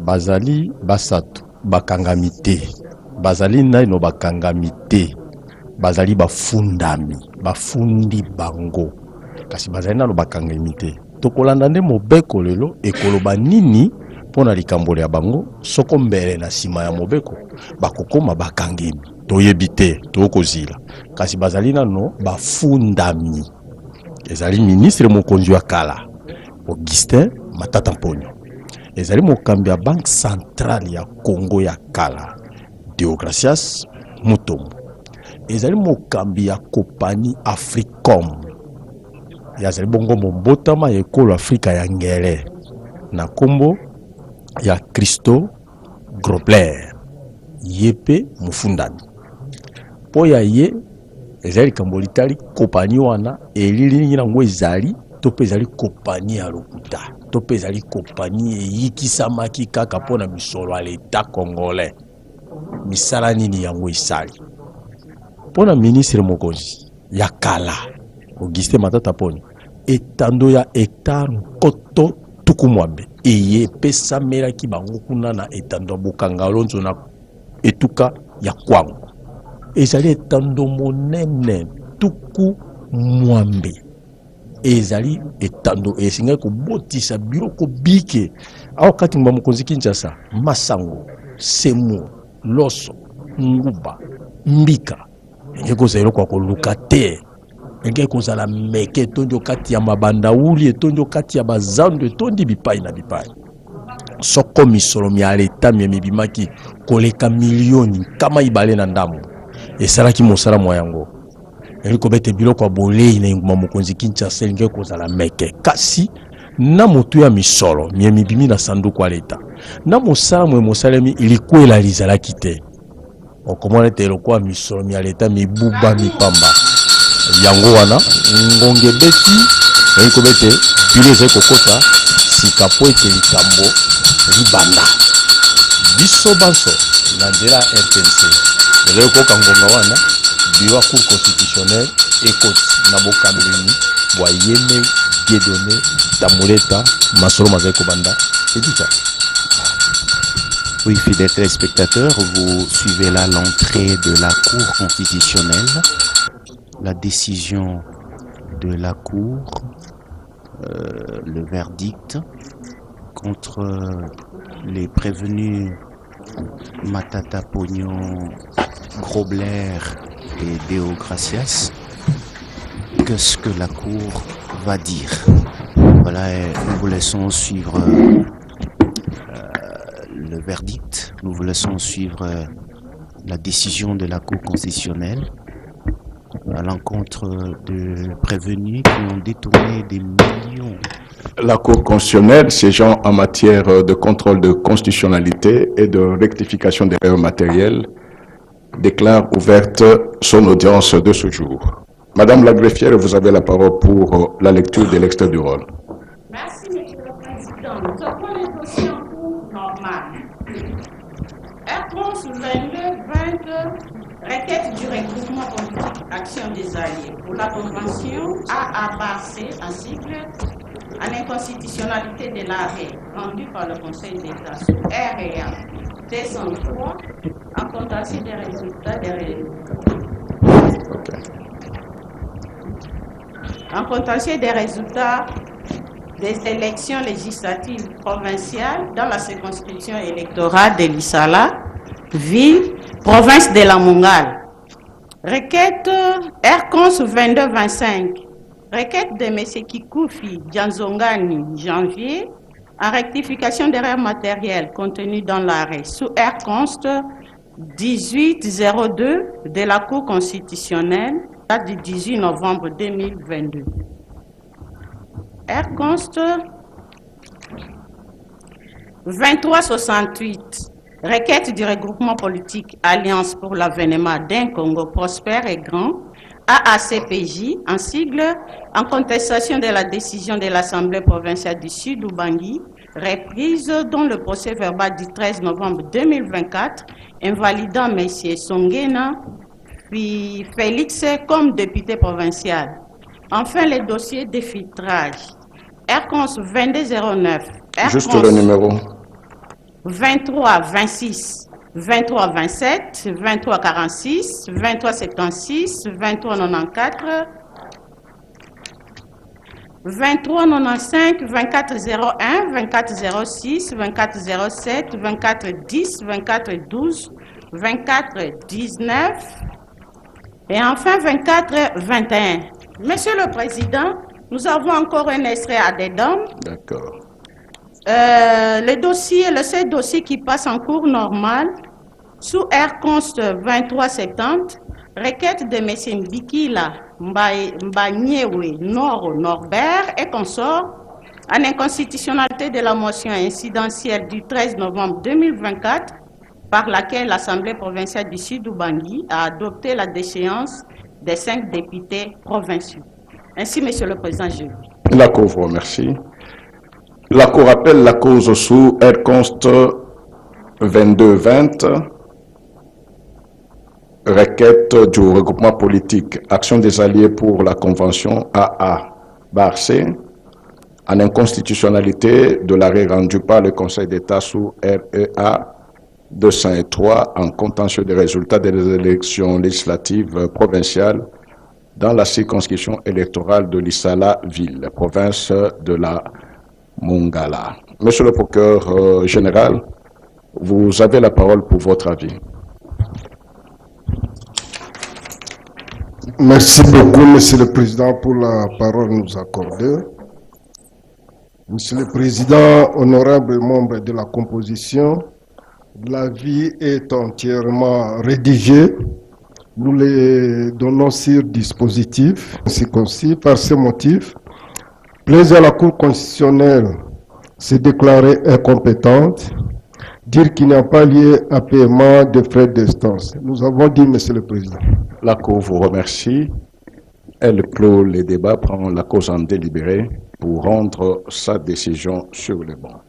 bazali basatu bakangami te, bazali naino bakangami te, bazali bafundi bango kasi bazali nano bakangami te. Tokolanda nde mobeko lelo ekoloba nini mpona likambo ya bango soko mbele na nsima ya mobeko bakokoma bakangemi toyebi te tokozila kasi bazali nano bafundami. Ezali ministre mokonzi wa kala Augustin Matata Mponyo, ezali mokambi ya banque centrale ya Congo ya kala Deogracias Mutombo, ezali mokambi ya compagnie Africom, yazali bongo mombotama ya ekolo Afrika ya ngele na kombo ya Christo Grobler yepe mufundami. Po ya ye ezali kambo litali compagnie wana elili nango ezali to pe ezali compagnie ya lokuta to pe ezali compagnie eyikisamaki kaka mpona misolo ya l'État congolais. Misala nini yango esali mpona ministre mokonzi ya kala Augustin Matata Mponyo etando ya hectare nkoto tukumwambe eye epesamelaki bango kuna na etando Bukanga-Lonzo na etuka ya Kwango. Ezali etando monene tuku mwambe, ezali etando esinga kobotisa biloko bike awa kati mba mokonzi Kinshasa, masango, semu, loso, nguba, mbika ekozala kwa koluka te. Enge kozala meke tondio kati ya mabandauli etondio kati ya bazando etondi bipai na bipai. Soko misolo mi aleta mi mibimaki koleka milioni kama ibale na ndamu esalaki mosala mwa yango eliko bete biloko ya bolei na nguma mokonzi Kinshasa enge kozala meke kasi na motu ya misolo mi mibimi na sanduku aleta na mosala mwe mosalemi ilikwela lizalaki te. Okomona te lokwa misolo mi aleta mibuba mipamba yango wana ngonge beti eliko bete bile ze kokota sikapo ete likambo libanda biso banso na nzela RTNC eleko kangonga wana biro Cour constitutionnelle ekoti na bokambeni bwa Yeme Dieudonné Tamuleta masolo mazai kobanda edita. Oui, fidèles téléspectateurs, vous suivez là l'entrée de la Cour constitutionnelle, la décision de la Cour, le verdict contre les prévenus Matata Pognon, Grobler et Deo Gracias. Qu'est-ce que la Cour va dire? Voilà, et nous vous laissons suivre le verdict, nous vous laissons suivre la décision de la Cour constitutionnelle à l'encontre de prévenus qui ont détourné des millions. La Cour constitutionnelle, siégeant en matière de contrôle de constitutionnalité et de rectification des erreurs matérielles, déclare ouverte son audience de ce jour. Madame la greffière, vous avez la parole pour la lecture de l'extrait du rôle. Merci, Monsieur le Président. Nous avons les dossiers en cours normal. R11 22 requête du regroupement politique Action des Alliés pour la convention AABC en sigle à l'inconstitutionnalité de l'arrêt rendu par le Conseil d'État sous REA 203 en contentieux des résultats des élections législatives provinciales dans la circonscription électorale de Lissala, ville, province de la Mongale. Requête R11 2225. Requête de M. Kikoufi Djanzongani, janvier, en rectification d'erreurs matérielles contenues dans l'arrêt sous R-Const 1802 de la Cour constitutionnelle, date du 18 novembre 2022. R-Const 2368. Requête du regroupement politique Alliance pour l'avènement d'un Congo prospère et grand, AACPJ, en sigle, en contestation de la décision de l'Assemblée provinciale du Sud Ubangi, reprise dans le procès verbal du 13 novembre 2024, invalidant M. Songena Félix comme député provincial. Enfin, les dossiers de filtrage. R11 2209. Juste le numéro. 23 26, 23 27, 23 46, 23 76, 23 94, 23 95, 24 01, 24 06, 24 07, 24 10, 24 12, 24 19 et enfin 24 21. Monsieur le Président, nous avons encore un extrait à dedans. D'accord. Le seul dossier qui passe en cours normal, sous R-Const 2370, requête de M. Mbikila Mbanyewe Norbert et consort, en inconstitutionnalité de la motion incidentielle du 13 novembre 2024, par laquelle l'Assemblée provinciale du Sud Ubangi a adopté la déchéance des 5 députés provinciaux. Ainsi, Monsieur le Président, je vous. La Cour vous remercie. La Cour appelle la cause sous R-Const 2220, requête du regroupement politique Action des Alliés pour la Convention AA-BARC, en inconstitutionnalité de l'arrêt rendu par le Conseil d'État sous REA 203 en contentieux des résultats des élections législatives provinciales dans la circonscription électorale de Lissala-Ville, province de la Mongala. Monsieur le procureur général, vous avez la parole pour votre avis. Merci beaucoup, Monsieur le Président, pour la parole nous accordée. Monsieur le Président, honorables membres de la composition, l'avis est entièrement rédigé. Nous les donnons sur dispositif, ainsi concis. Par ce motif, plaise à la Cour constitutionnelle se déclarer incompétente, dire qu'il n'y a pas lieu à paiement de frais d'instance. Nous avons dit, Monsieur le Président. La Cour vous remercie. Elle clôt les débats, prend la cause en délibéré pour rendre sa décision sur le banc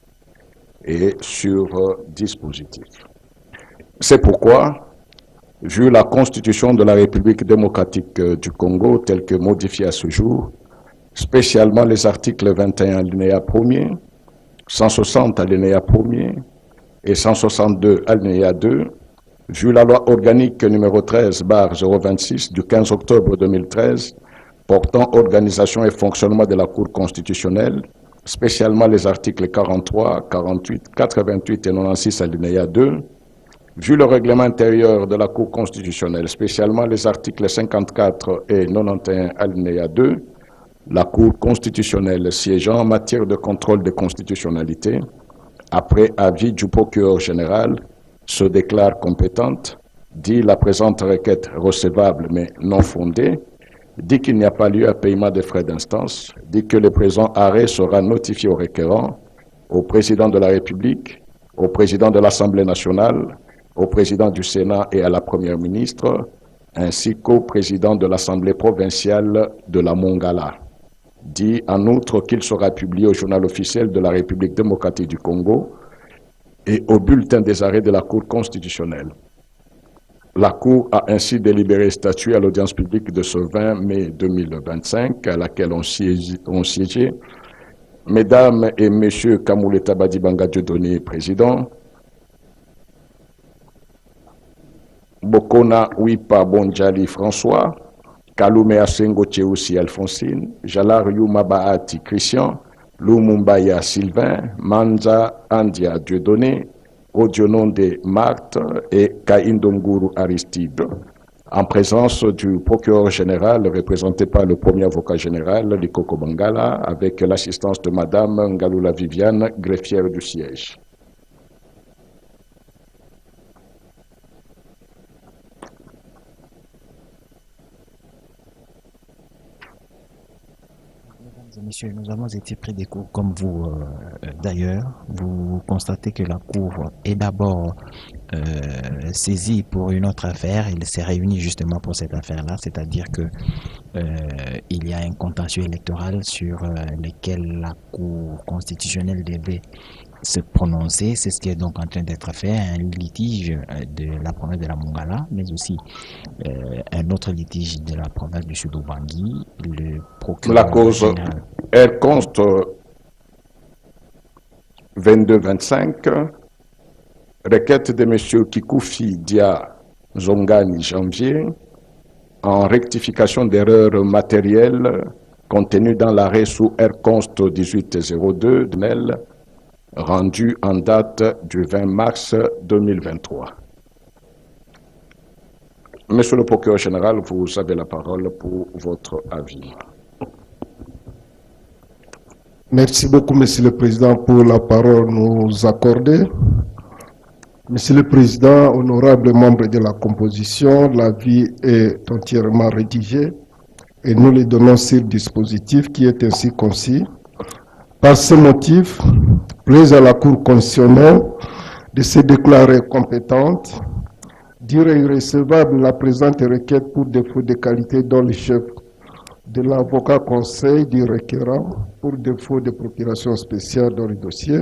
et sur dispositif. C'est pourquoi, vu la Constitution de la République démocratique du Congo telle que modifiée à ce jour, spécialement les articles 21 alinéa 1er, 160 alinéa 1er, et 162 alinéa 2, vu la loi organique numéro 13/026 du 15 octobre 2013 portant organisation et fonctionnement de la Cour constitutionnelle, spécialement les articles 43, 48, 88 et 96 alinéa 2, vu le règlement intérieur de la Cour constitutionnelle, spécialement les articles 54 et 91 alinéa 2, la Cour constitutionnelle siégeant en matière de contrôle de constitutionnalité, après avis du procureur général, se déclare compétente, dit la présente requête recevable mais non fondée, dit qu'il n'y a pas lieu à paiement des frais d'instance, dit que le présent arrêt sera notifié au requérant, au président de la République, au président de l'Assemblée nationale, au président du Sénat et à la Première ministre, ainsi qu'au président de l'Assemblée provinciale de la Mongala. Dit en outre qu'il sera publié au journal officiel de la République démocratique du Congo et au bulletin des arrêts de la Cour constitutionnelle. La Cour a ainsi délibéré et statué à l'audience publique de ce 20 mai 2025, à laquelle ont siégé Mesdames et Messieurs Kamouleta Badibanga Dieudonné, président, Bokona Wipa Bonjali François, Kalume Asengo Tcheoussi Alphonsine, Jalar Yuma Bahati Christian, Lumumbaya Sylvain, Manza Andia Dieudonné, Odiononde Marthe et Kaindonguru Aristide, en présence du procureur général représenté par le premier avocat général, Likoko Bangala, avec l'assistance de Madame Ngalula Viviane, greffière du siège. Messieurs, nous avons été pris des cours comme vous d'ailleurs. Vous constatez que la Cour est d'abord saisie pour une autre affaire. Elle s'est réunie justement pour cette affaire-là, c'est-à-dire que il y a un contentieux électoral sur lequel la Cour constitutionnelle devait se prononcer. C'est ce qui est donc en train d'être fait, un litige de la province de la Mongala, mais aussi un autre litige de la province du Sud-Obangi. Le procureur la cause général... elle conste 22-25, requête de M. Kikoufi Dia Zongani Janvier, en rectification d'erreurs matérielles contenues dans l'arrêt sous R const 1802 de Nel, rendu en date du 20 mars 2023. Monsieur le procureur général, vous avez la parole pour votre avis. Merci beaucoup, Monsieur le Président, pour la parole nous accorder. Monsieur le Président, honorables membres de la composition, l'avis est entièrement rédigé et nous le donnons sur le dispositif qui est ainsi concis. Par ce motif, plaise à la Cour constitutionnelle de se déclarer compétente, dire irrecevable la présente requête pour défaut de qualité dont le chef de l'avocat conseil du requérant pour défaut de procuration spéciale dans le dossier,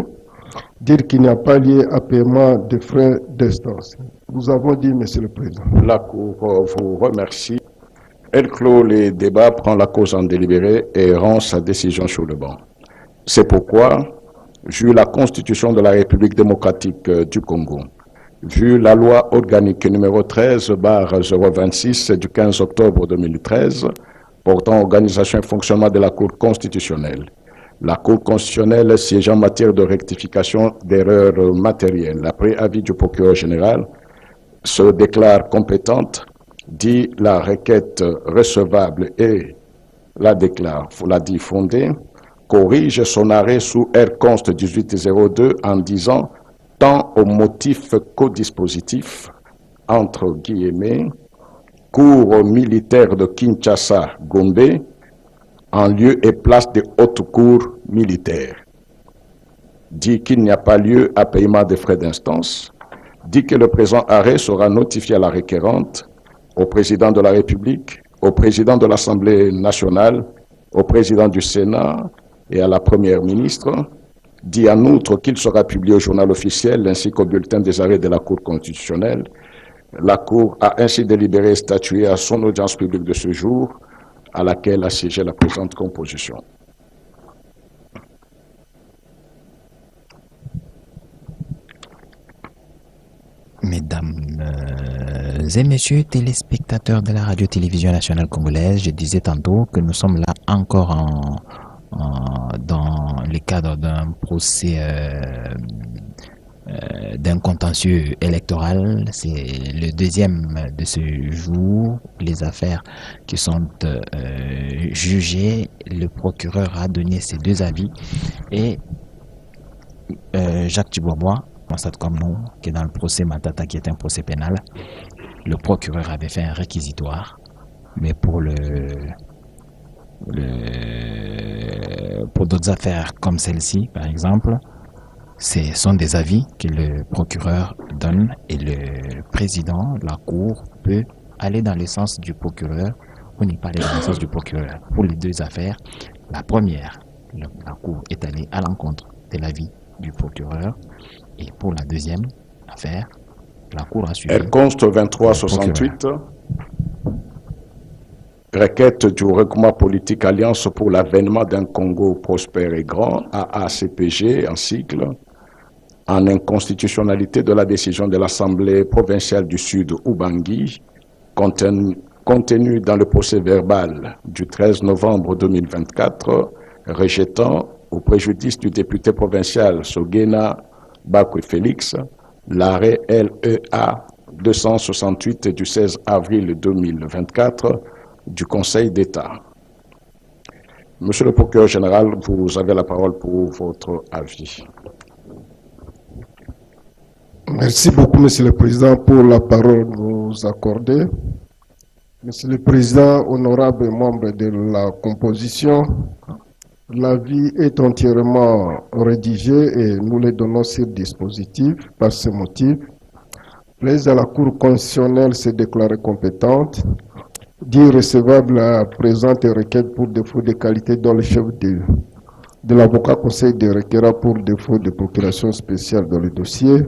dire qu'il n'y a pas lieu à paiement de frais d'instance. Nous avons dit, Monsieur le Président. La Cour vous remercie. Elle clôt les débats, prend la cause en délibéré et rend sa décision sur le banc. C'est pourquoi, vu la Constitution de la République démocratique du Congo, vu la loi organique numéro 13/026 du 15 octobre 2013, portant organisation et fonctionnement de la Cour constitutionnelle, la Cour constitutionnelle siégeant en matière de rectification d'erreurs matérielles, après avis du procureur général, se déclare compétente, dit la requête recevable et la déclare, la dit fondée, corrige son arrêt sous R const 1802 en disant tant au motif co-dispositif, entre guillemets, Cour militaire de Kinshasa, Gombe, en lieu et place de haute cour militaire. Dit qu'il n'y a pas lieu à paiement des frais d'instance, dit que le présent arrêt sera notifié à la requérante, au président de la République, au président de l'Assemblée nationale, au président du Sénat et à la Première ministre, dit en outre qu'il sera publié au journal officiel ainsi qu'au bulletin des arrêts de la Cour constitutionnelle. La Cour a ainsi délibéré et statué à son audience publique de ce jour, à laquelle a siégé la présente composition. Mesdames et messieurs téléspectateurs de la radio-télévision nationale congolaise, je disais tantôt que nous sommes là encore dans le cadre d'un procès d'un contentieux électoral. C'est le deuxième de ce jour. Les affaires qui sont jugées, le procureur a donné ses deux avis et Jacques Tibourbois constate comme nous que dans le procès Matata, qui est un procès pénal, le procureur avait fait un réquisitoire, mais pour pour d'autres affaires comme celle-ci, par exemple, ce sont des avis que le procureur donne et le président de la Cour peut aller dans le sens du procureur ou n'y pas aller dans le sens du procureur. Pour les deux affaires, la première, la Cour est allée à l'encontre de l'avis du procureur, et pour la deuxième affaire, la Cour a suivi. Elle conste 2368. Requête du regroupement politique Alliance pour l'avènement d'un Congo prospère et grand, AACPG en sigle, en inconstitutionnalité de la décision de l'Assemblée provinciale du Sud Ubangi, contenue dans le procès verbal du 13 novembre 2024, rejetant au préjudice du député provincial Sogena Bakwe Félix l'arrêt LEA 268 du 16 avril 2024 du Conseil d'État. Monsieur le procureur général, vous avez la parole pour votre avis. Merci beaucoup, Monsieur le Président, pour la parole que vous accordez. Monsieur le Président, honorables membres de la composition, l'avis est entièrement rédigé et nous le donnons sur dispositif. Par ce motif, plaise à la Cour constitutionnelle se déclarer compétente, dit recevable la présente requête pour défaut de qualité dans le chef de l'avocat conseil de requérant pour défaut de procuration spéciale dans le dossier,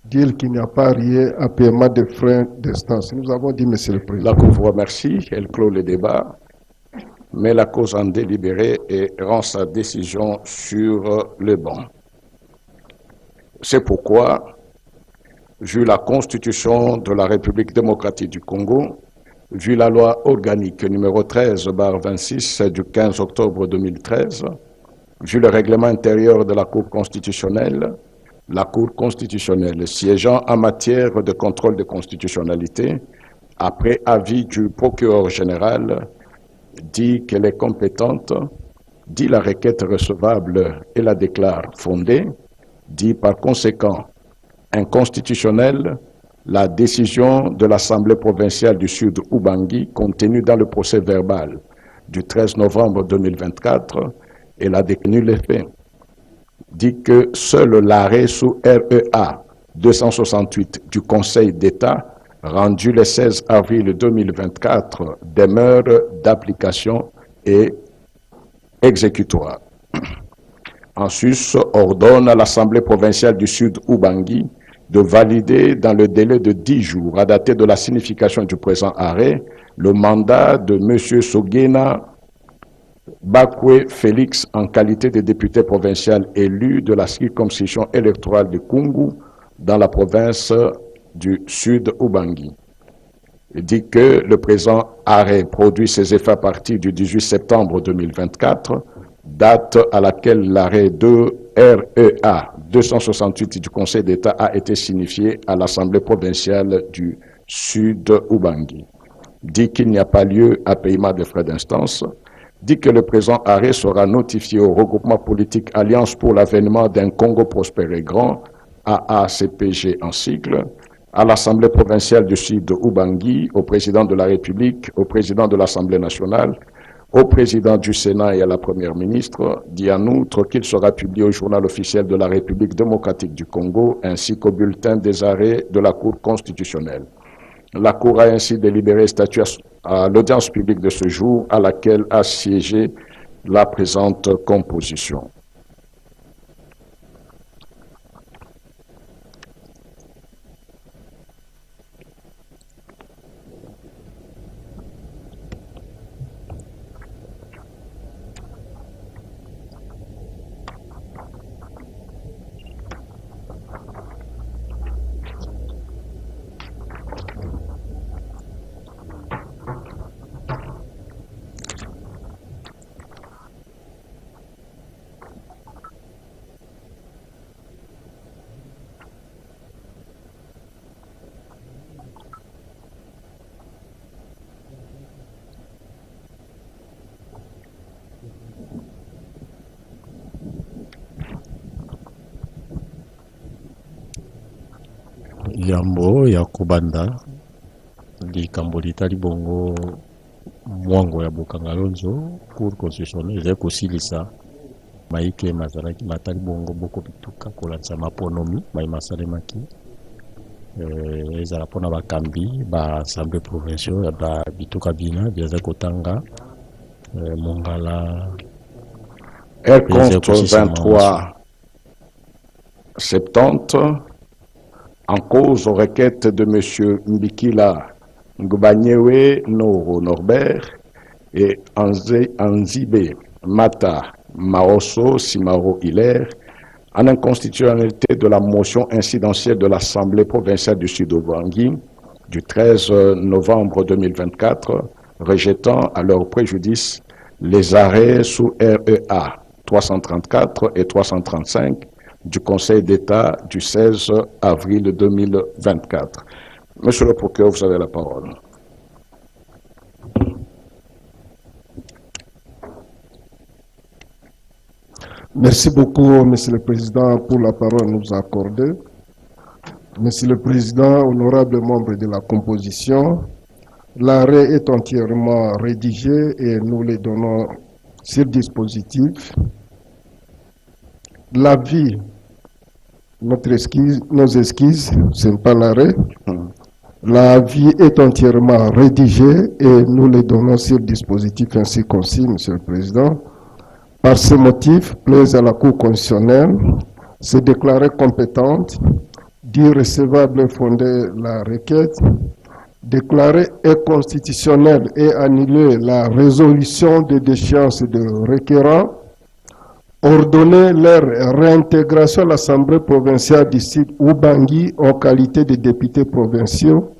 dire qu'il n'y a pas rien à paiement de frais d'instance. Nous avons dit, Monsieur le Président. La Cour vous remercie, elle clôt le débat, met la cause en délibéré et rend sa décision sur le banc. C'est pourquoi, vu la Constitution de la République démocratique du Congo, vu la loi organique numéro 13/26 du 15 octobre 2013, vu le règlement intérieur de la Cour constitutionnelle, la Cour constitutionnelle siégeant en matière de contrôle de constitutionnalité, après avis du procureur général, dit qu'elle est compétente, dit la requête recevable et la déclare fondée, dit par conséquent inconstitutionnelle la décision de l'Assemblée provinciale du Sud Ubangi contenue dans le procès verbal du 13 novembre 2024 et la détenue les faits, dit que seul l'arrêt sous REA 268 du Conseil d'État rendu le 16 avril 2024 demeure d'application et exécutoire. En sus, ordonne à l'Assemblée provinciale du Sud Ubangi de valider dans le délai de 10 jours à dater de la signification du présent arrêt le mandat de M. Sogena Bakwe Félix en qualité de député provincial élu de la circonscription électorale de Kungu dans la province du Sud Ubangi. Il dit que le présent arrêt produit ses effets à partir du 18 septembre 2024, date à laquelle l'arrêt de REA 268 du Conseil d'État a été signifié à l'Assemblée provinciale du Sud Ubangi. Dit qu'il n'y a pas lieu à paiement des frais d'instance, dit que le présent arrêt sera notifié au regroupement politique Alliance pour l'avènement d'un Congo prospère et grand, AACPG en sigle, à l'Assemblée provinciale du Sud Ubangi, au président de la République, au président de l'Assemblée nationale, au président du Sénat et à la Première ministre, dit en outre qu'il sera publié au journal officiel de la République démocratique du Congo ainsi qu'au bulletin des arrêts de la Cour constitutionnelle. La Cour a ainsi délibéré et statué à l'audience publique de ce jour à laquelle a siégé la présente composition. jambo ya kobanda likambo litali bongo mwango ya Bukangalonzo Cour constitutionnelle ezali kosilisa maike mazalaki matali bongo boko bituka kolanisa maponomi mai masalemaki ezala mpona bakambi ba assemblée provinciale ba bituka bina biaza kotanga Mongala. Elle compte 23,70 en cause aux requêtes de M. Mbikila Ngbanyewe Noro Norbert et Anzibe Mata Maoso Simaro Hilaire en inconstitutionnalité de la motion incidentielle de l'Assemblée provinciale du Sud-Obangi du 13 novembre 2024 rejetant à leur préjudice les arrêts sous REA 334 et 335 du Conseil d'État du 16 avril 2024. Monsieur le procureur, vous avez la parole. Merci beaucoup, Monsieur le Président, pour la parole nous accordée. Monsieur le Président, honorables membres de la composition, l'arrêt est entièrement rédigé et nous le donnons sur dispositif. L'avis, nos esquisses, ce n'est pas l'arrêt. L'avis est entièrement rédigé et nous le donnons sur dispositif ainsi concis, Monsieur le Président. Par ce motif, plaise à la Cour constitutionnelle, se déclarer compétente, dire recevable fonder la requête, déclarer inconstitutionnelle et annuler la résolution de déchéance de requérants, ordonner leur réintégration à l'Assemblée provinciale du site Ubangi en qualité de députés provinciaux,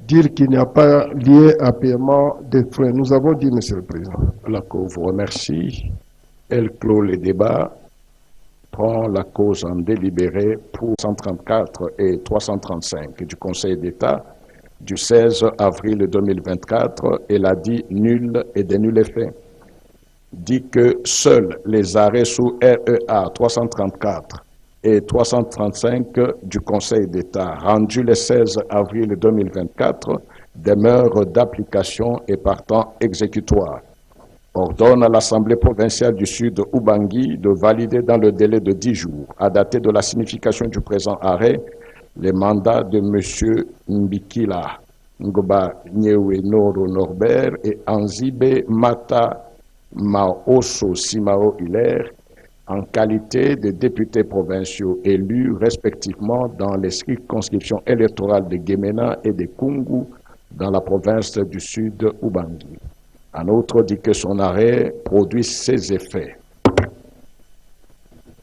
dire qu'il n'y a pas lié à paiement des frais. Nous avons dit, Monsieur le Président. La Cour vous remercie. Elle clôt les débats, prend la cause en délibéré pour 134 et 335 du Conseil d'État du 16 avril 2024 et l'a dit nul et de nul effet. Dit que seuls les arrêts sous REA 334 et 335 du Conseil d'État rendus le 16 avril 2024 demeurent d'application et partant exécutoires. Ordonne à l'Assemblée provinciale du Sud Ubangi de valider dans le délai de 10 jours, à dater de la signification du présent arrêt, les mandats de M. Mbikila Ngbanyewe Noro Norbert et Anzibe Mata Maoso Simao Hilaire en qualité de députés provinciaux élus respectivement dans les circonscriptions électorales de Gemena et de Kungu dans la province du Sud Ubangi. Un autre dit que son arrêt produit ses effets.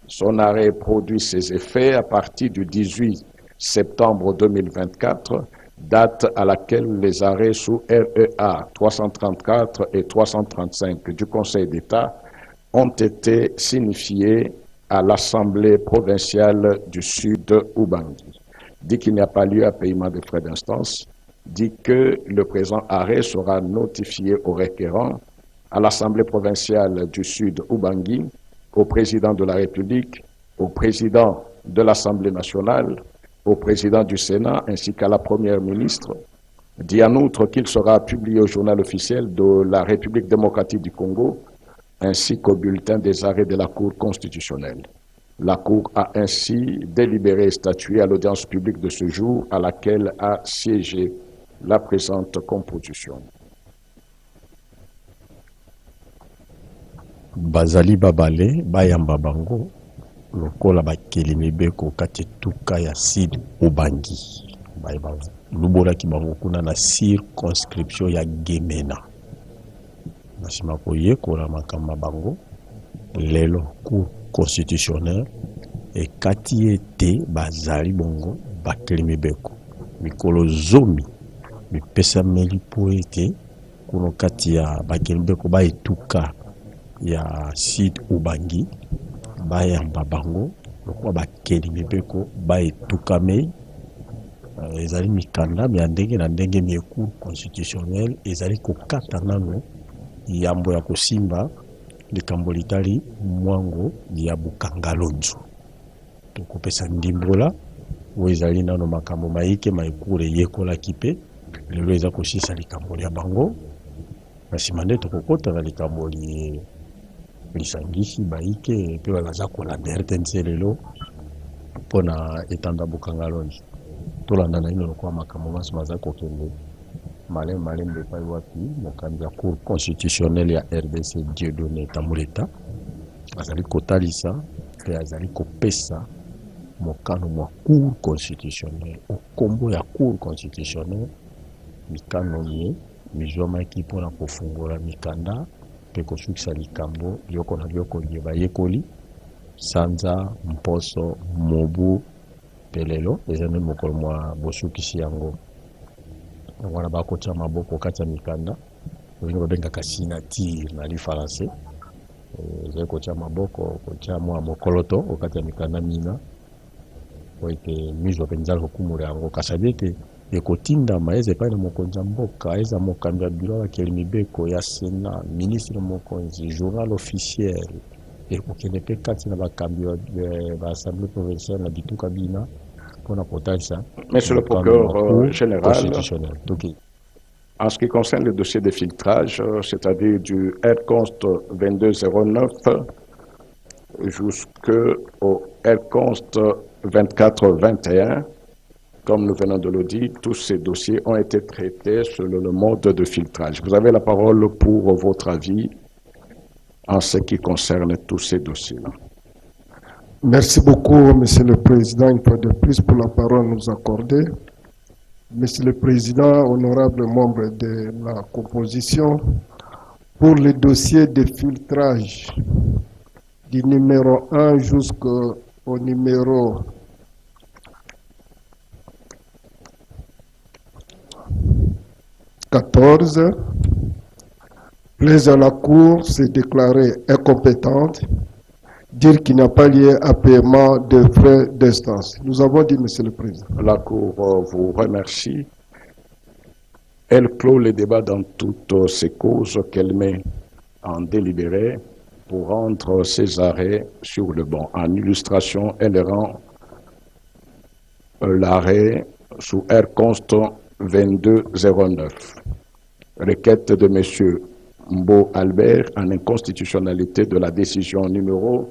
Son arrêt produit ses effets à partir du 18 septembre 2024, date à laquelle les arrêts sous REA 334 et 335 du Conseil d'État ont été signifiés à l'Assemblée provinciale du Sud Ubangi. Dit qu'il n'y a pas lieu à paiement des frais d'instance, dit que le présent arrêt sera notifié au requérant, à l'Assemblée provinciale du Sud Ubangi, au président de la République, au président de l'Assemblée nationale, au président du Sénat ainsi qu'à la Première ministre. Dit en outre qu'il sera publié au journal officiel de la République démocratique du Congo ainsi qu'au bulletin des arrêts de la Cour constitutionnelle. La Cour a ainsi délibéré et statué à l'audience publique de ce jour à laquelle a siégé la présente composition. Bazali babale bayamba bango lokola bakeli mibeko kati tuka ya Sud Ubangi bayamba lubolaki bango kuna na circonscription ya Gemena nasima koyekola makamba bango lelo Cour constitutionnelle e kati ete bazali bongo bakeli mibeko mikolo zomi mipesa meli po ete kuno kati ya bakeli mibeko baetuka ya Sud Ubangi bayamba bango lokola bakeli mibeko baetukame ezali mikanda ya ndenge na ndenge mi Cour constitutionnelle ezali kokata nano yambo ya kosimba likambo litali mwango ya Bukangalonzo tokopesa ndimbola oyo ezali nano makambo mayike maekure eyekolaki mpe lelo eza kosisa likambo ya bango na nsima nde tokokota na likambo lisangisi bayike mpe baza kolanda rtnc lelo mpona etanda bokangalongi tolanda na ino lokola makambo maso baza kokende malembe epai wapi mokambi ya cour constitutionnelle ya rdc dieudonné tamuleta azali kotalisa mpe azali kopesa mokano mwa cour constitutionnelle okombo ya cour constitutionnelle mikano ye mizwamaki mpona kofungola mikanda mpe kosukisa likambo lioko na lioko lie bayekoli sanza mposo mobu mpe lelo eza nde mokolo mwa bosukisi yango wana bakotia maboko kati ya mikanda olingi babengaka signature na lifaranse ezali kotia maboko kotia mwa mokoloto okati ya mikanda mina po ete mizwa mpenza ali kokumula yango kasi abi ete ekotindama eza epai na mokonzi ya mboka eza mokambi ya biro bakeli mibeko ya sena ministre mokonzi journal officiel ekokende mpe kati na bakambi ba assemblée provinciale na bituka bina mpona kotalisa Monsieur le procureur général, constitutionnel. en ce qui concerne le dossier de filtrage, c'est-à-dire du R-Const 2209 jusqu'au R-Const 2421, comme nous venons de le dire, tous ces dossiers ont été traités selon le mode de filtrage. Vous avez la parole pour votre avis en ce qui concerne tous ces dossiers-là. Merci beaucoup, Monsieur le Président, une fois de plus pour la parole nous accorder. Monsieur le Président, honorables membres de la composition, pour le dossier de filtrage du numéro 1 jusqu'au numéro 14, plaise à la Cour s'est déclarée incompétente, dire qu'il n'y a pas lieu à paiement de frais d'instance. Nous avons dit, Monsieur le Président. La Cour vous remercie. Elle clôt le débat dans toutes ces causes qu'elle met en délibéré pour rendre ses arrêts sur le banc. En illustration, elle rend l'arrêt sous R-Const 2209. Requête de M. Mbo Albert en inconstitutionnalité de la décision numéro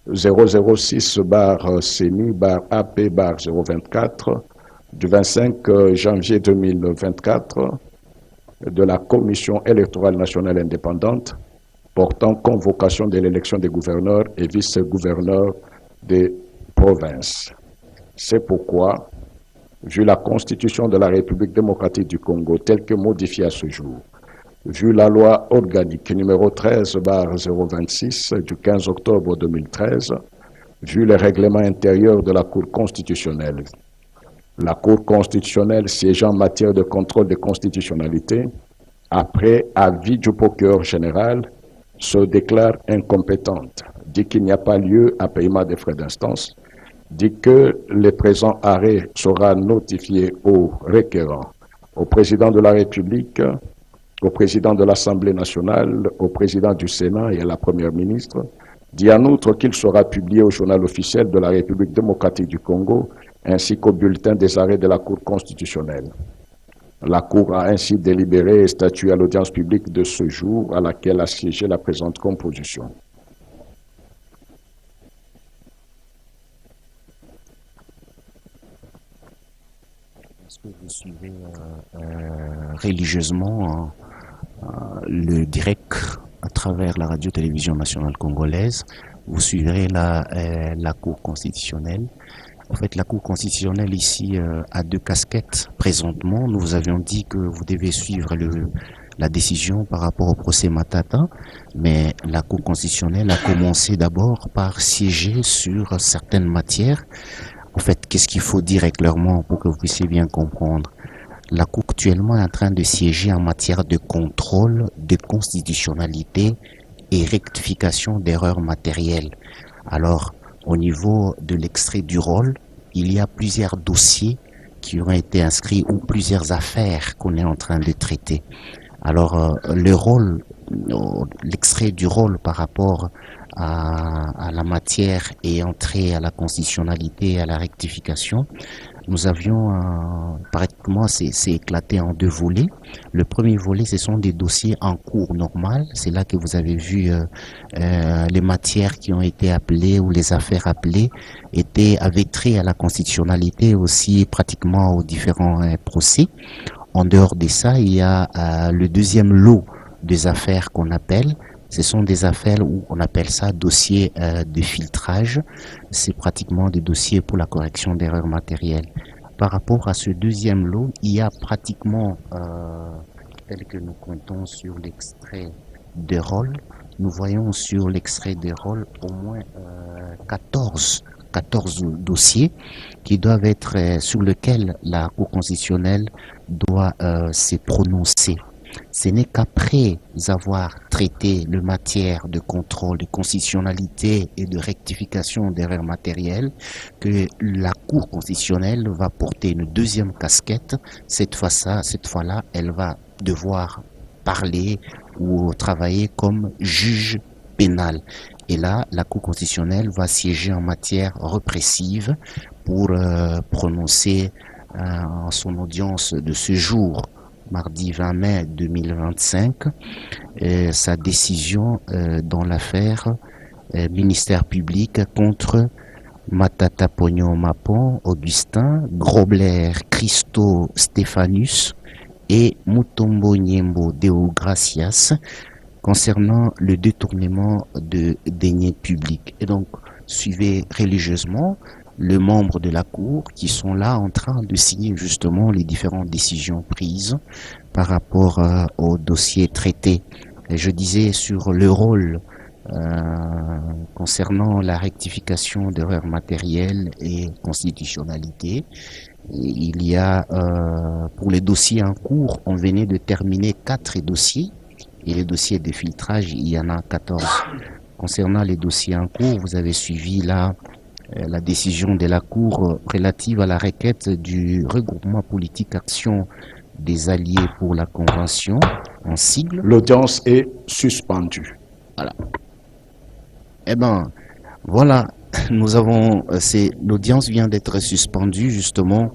006/CENI/AP/024 du 25 janvier 2024 de la Commission électorale nationale indépendante portant convocation de l'élection des gouverneurs et vice-gouverneurs des provinces. C'est pourquoi, vu la Constitution de la République démocratique du Congo telle que modifiée à ce jour, vu la loi organique numéro 13/026 du 15 octobre 2013, vu le règlement intérieur de la Cour constitutionnelle, la Cour constitutionnelle siégeant en matière de contrôle de constitutionnalité, après avis du procureur général, se déclare incompétente, dit qu'il n'y a pas lieu à paiement des frais d'instance, dit que le présent arrêt sera notifié au requérant, au président de la République, au président de l'Assemblée nationale, au président du Sénat et à la Première ministre, dit en outre qu'il sera publié au journal officiel de la République démocratique du Congo, ainsi qu'au bulletin des arrêts de la Cour constitutionnelle. La Cour a ainsi délibéré et statué à l'audience publique de ce jour à laquelle a siégé la présente composition. Est-ce que vous suivez religieusement le direct à travers la radio-télévision nationale congolaise? Vous suivrez la Cour constitutionnelle. En fait, la Cour constitutionnelle ici a deux casquettes. Présentement, nous vous avions dit que vous devez suivre la décision par rapport au procès Matata, mais la Cour constitutionnelle a commencé d'abord par siéger sur certaines matières. En fait, qu'est-ce qu'il faut dire clairement pour que vous puissiez bien comprendre? La Cour actuellement est en train de siéger en matière de contrôle, de constitutionnalité et rectification d'erreurs matérielles. Alors, au niveau de l'extrait du rôle, il y a plusieurs dossiers qui ont été inscrits ou plusieurs affaires qu'on est en train de traiter. Alors, le rôle, l'extrait du rôle par rapport à la matière et entrer à la constitutionnalité et à la rectification, nous avions pratiquement, c'est éclaté en deux volets. Le premier volet, ce sont des dossiers en cours normal. C'est là que vous avez vu les matières qui ont été appelées ou les affaires appelées avaient trait à la constitutionnalité aussi pratiquement aux différents procès. En dehors de ça, il y a le deuxième lot des affaires qu'on appelle. Ce sont des affaires où on appelle ça dossier de filtrage. C'est pratiquement des dossiers pour la correction d'erreurs matérielles. Par rapport à ce deuxième lot, il y a pratiquement, tel que nous comptons sur l'extrait de rôle, nous voyons sur l'extrait de rôle au moins 14 dossiers qui doivent être sur lesquels la Cour constitutionnelle doit se prononcer. Ce n'est qu'après avoir traité le matière de contrôle, de constitutionnalité et de rectification d'erreurs matérielles que la Cour constitutionnelle va porter une deuxième casquette. Cette fois-là, elle va devoir parler ou travailler comme juge pénal. Et là, la Cour constitutionnelle va siéger en matière répressive pour prononcer en son audience de ce jour, mardi 20 mai 2025, sa décision dans l'affaire ministère public contre Matata Pogno Mapon, Augustin, Grobler, Christo Stéphanus et Mutombo Nyembo Deo Gracias concernant le détournement de deniers publics. Et donc, suivez religieusement les membres de la Cour qui sont là en train de signer justement les différentes décisions prises par rapport au dossier traité. Et je disais sur le rôle concernant la rectification d'erreurs matérielles et constitutionnalité. Il y a, pour les dossiers en cours, on venait de terminer 4 dossiers et les dossiers de filtrage, il y en a 14. Concernant les dossiers en cours, vous avez suivi là la décision de la Cour relative à la requête du regroupement politique Action des Alliés pour la Convention, en sigle. L'audience est suspendue. Voilà. Eh ben, voilà, l'audience vient d'être suspendue, justement,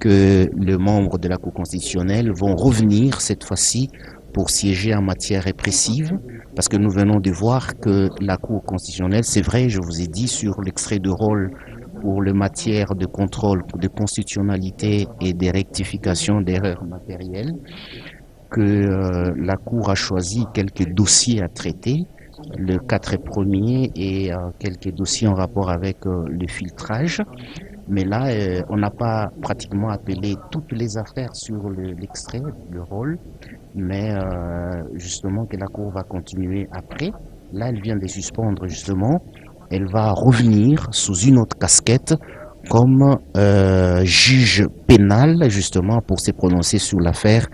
que les membres de la Cour constitutionnelle vont revenir cette fois-ci pour siéger en matière répressive, parce que nous venons de voir que la Cour constitutionnelle, c'est vrai, je vous ai dit sur l'extrait de rôle pour les matières de contrôle, de constitutionnalité et des rectifications d'erreurs matérielles, que la Cour a choisi quelques dossiers à traiter, le 4 premiers et quelques dossiers en rapport avec le filtrage. Mais là, on n'a pas pratiquement appelé toutes les affaires sur l'extrait, le rôle, mais justement que la Cour va continuer après. Là, elle vient de suspendre justement. Elle va revenir sous une autre casquette comme juge pénal, justement, pour se prononcer sur l'affaire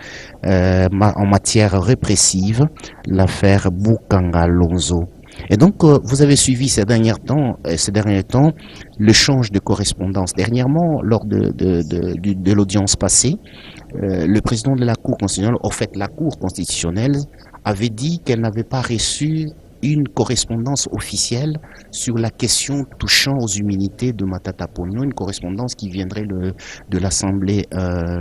en matière répressive, l'affaire Bukanga Lonzo. Et donc, vous avez suivi ces derniers temps, l'échange de correspondance. Dernièrement, lors de l'audience passée, le président de la Cour constitutionnelle, en fait, la Cour constitutionnelle avait dit qu'elle n'avait pas reçu une correspondance officielle sur la question touchant aux immunités de Matata Pogno, une correspondance qui viendrait de l'Assemblée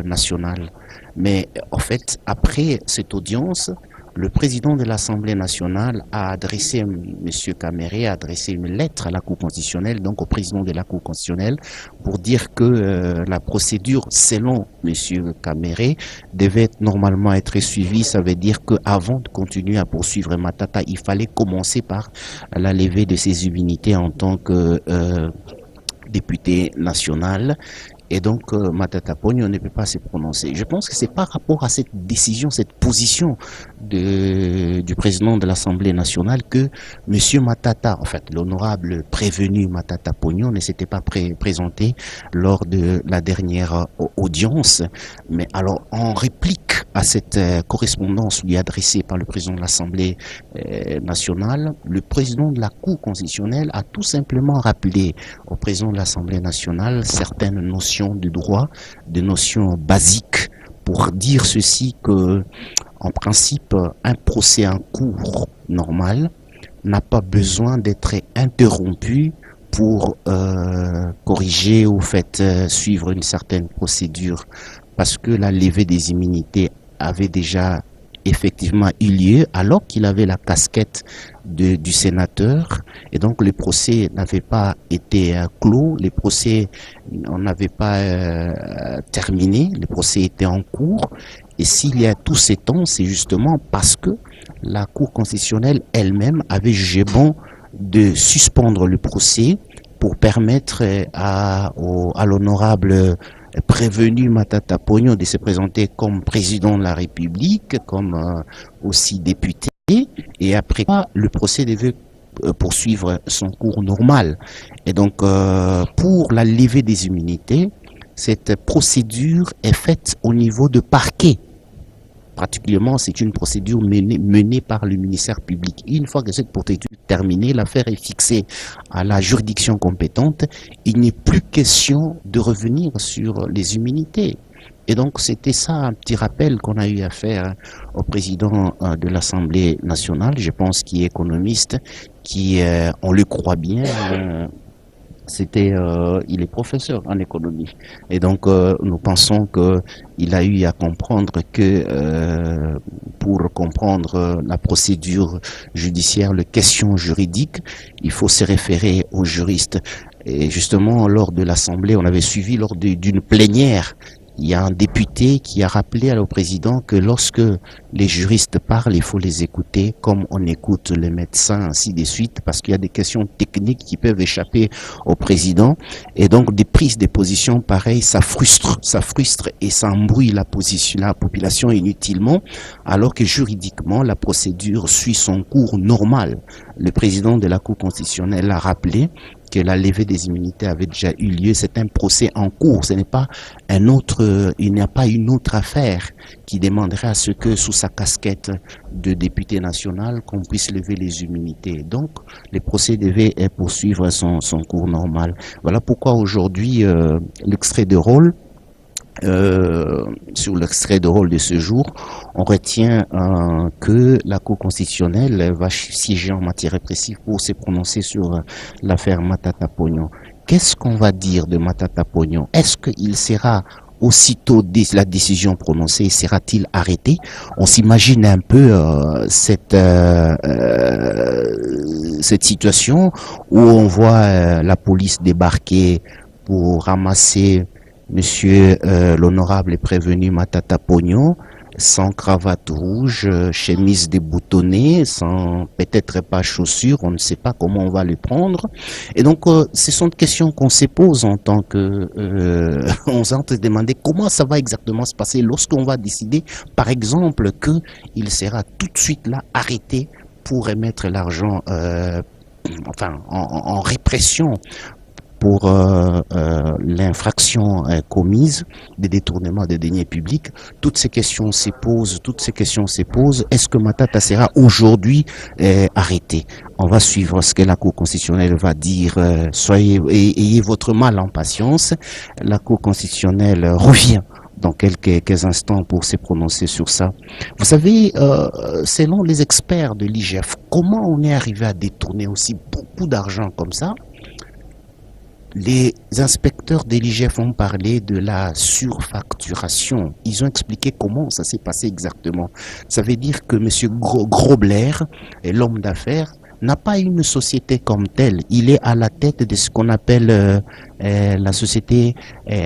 nationale. Mais en fait, après cette audience, le président de l'Assemblée nationale a adressé, M. Caméré a adressé une lettre à la Cour constitutionnelle, donc au président de la Cour constitutionnelle, pour dire que la procédure, selon M. Caméré, devait normalement être suivie. Ça veut dire qu'avant de continuer à poursuivre Matata, il fallait commencer par la levée de ses immunités en tant que député national. Et donc, Matata Pogno ne peut pas se prononcer. Je pense que c'est par rapport à cette décision, cette position du président de l'Assemblée nationale que M. Matata, en fait, l'honorable prévenu Matata Pogno ne s'était pas présenté lors de la dernière audience. Mais alors, en réplique à cette correspondance lui adressée par le président de l'Assemblée nationale, le président de la Cour constitutionnelle a tout simplement rappelé au président de l'Assemblée nationale certaines notions de droit, des notions basiques, pour dire ceci que, en principe, un procès en cours normal n'a pas besoin d'être interrompu pour corriger ou suivre une certaine procédure, parce que la levée des immunités avait déjà effectivement eu lieu alors qu'il avait la casquette du sénateur, et donc le procès n'avait pas été clos, le procès on n'avait pas terminé, le procès était en cours, et s'il y a tous ces temps, c'est justement parce que la Cour constitutionnelle elle-même avait jugé bon de suspendre le procès pour permettre à l'honorable prévenu Matata Ponyo de se présenter comme président de la République, comme aussi député, et après le procès devait poursuivre son cours normal. Et donc, pour la levée des immunités, cette procédure est faite au niveau de parquet. Particulièrement, c'est une procédure menée par le ministère public. Une fois que cette procédure est terminée, l'affaire est fixée à la juridiction compétente. Il n'est plus question de revenir sur les immunités. Et donc, c'était ça un petit rappel qu'on a eu à faire au président de l'Assemblée nationale, je pense qu'il est économiste, qui, on le croit bien, il est professeur en économie, et donc nous pensons que il a eu à comprendre que pour comprendre la procédure judiciaire, les questions juridiques, il faut se référer aux juristes. Et justement, lors de l'Assemblée, on avait suivi lors d'une plénière. Il y a un député qui a rappelé au président que lorsque les juristes parlent, il faut les écouter comme on écoute les médecins, ainsi de suite, parce qu'il y a des questions techniques qui peuvent échapper au président. Et donc, des prises de position pareilles, ça frustre et ça embrouille la population inutilement, alors que juridiquement, la procédure suit son cours normal. Le président de la Cour constitutionnelle a rappelé que la levée des immunités avait déjà eu lieu, c'est un procès en cours, ce n'est pas il n'y a pas une autre affaire qui demanderait à ce que sous sa casquette de député national qu'on puisse lever les immunités. Donc les procès devaient poursuivre son cours normal. Voilà pourquoi aujourd'hui l'extrait de rôle, sur l'extrait de rôle de ce jour, on retient que la Cour constitutionnelle va siéger en matière répressive pour se prononcer sur l'affaire Matata Ponyo. Qu'est-ce qu'on va dire de Matata Ponyo? Est-ce qu'il sera aussitôt la décision prononcée, sera-t-il arrêté? On s'imagine un peu cette situation où on voit la police débarquer pour ramasser Monsieur l'honorable est prévenu Matata Ponyo, sans cravate rouge, chemise déboutonnée, sans peut-être pas chaussures, on ne sait pas comment on va le prendre. Et donc, ce sont des questions qu'on se pose en tant que... on s'est se demander comment ça va exactement se passer lorsqu'on va décider, par exemple, qu'il sera tout de suite là arrêté pour remettre l'argent en répression pour l'infraction commise des détournements des deniers publics. Toutes ces questions se posent. Est-ce que Matata sera aujourd'hui arrêté? On va suivre ce que la Cour constitutionnelle va dire. Ayez votre mal en patience. La Cour constitutionnelle revient dans quelques instants pour se prononcer sur ça. Vous savez, selon les experts de l'IGF, comment on est arrivé à détourner aussi beaucoup d'argent comme ça? Les inspecteurs de l'IGF ont parlé de la surfacturation. Ils ont expliqué comment ça s'est passé exactement. Ça veut dire que M. Grobler, l'homme d'affaires, n'a pas une société comme telle. Il est à la tête de ce qu'on appelle la société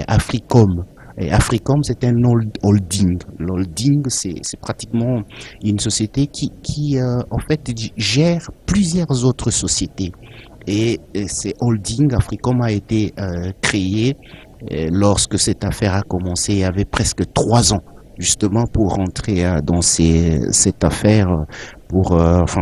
Africom. Et Africom, c'est un holding. L'holding, c'est pratiquement une société qui en fait, gère plusieurs autres sociétés. Et ces holdings, Africom a été créé lorsque cette affaire a commencé, il y avait presque 3 ans, justement pour rentrer dans cette affaire.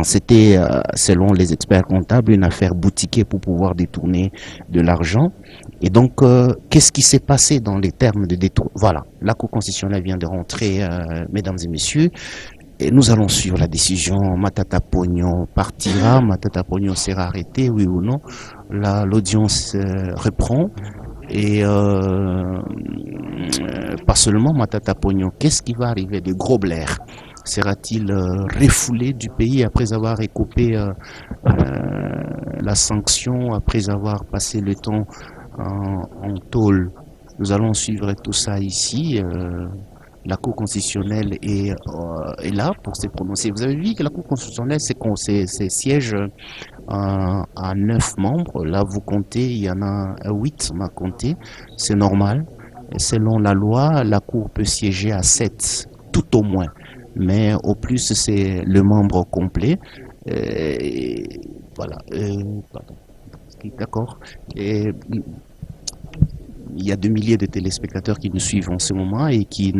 C'était, selon les experts comptables, une affaire boutiquée pour pouvoir détourner de l'argent. Et donc, qu'est-ce qui s'est passé dans les termes de détournement? Voilà, la Cour constitutionnelle vient de rentrer, mesdames et messieurs. Et nous allons suivre la décision. Matata Ponyo partira, Matata Ponyo sera arrêté, oui ou non. L'audience reprend. Et pas seulement Matata Ponyo, qu'est-ce qui va arriver de Grobler? sera-t-il refoulé du pays après avoir écopé la sanction, après avoir passé le temps en tôle? Nous allons suivre tout ça ici. La Cour constitutionnelle est là pour se prononcer. Vous avez vu que la Cour constitutionnelle siège à 9 membres. Là, vous comptez, il y en a 8, on a compté. C'est normal. Et selon la loi, la Cour peut siéger à 7, tout au moins. Mais au plus, c'est le membre complet. Voilà. D'accord. Et il y a 2 milliers de téléspectateurs qui nous suivent en ce moment et qui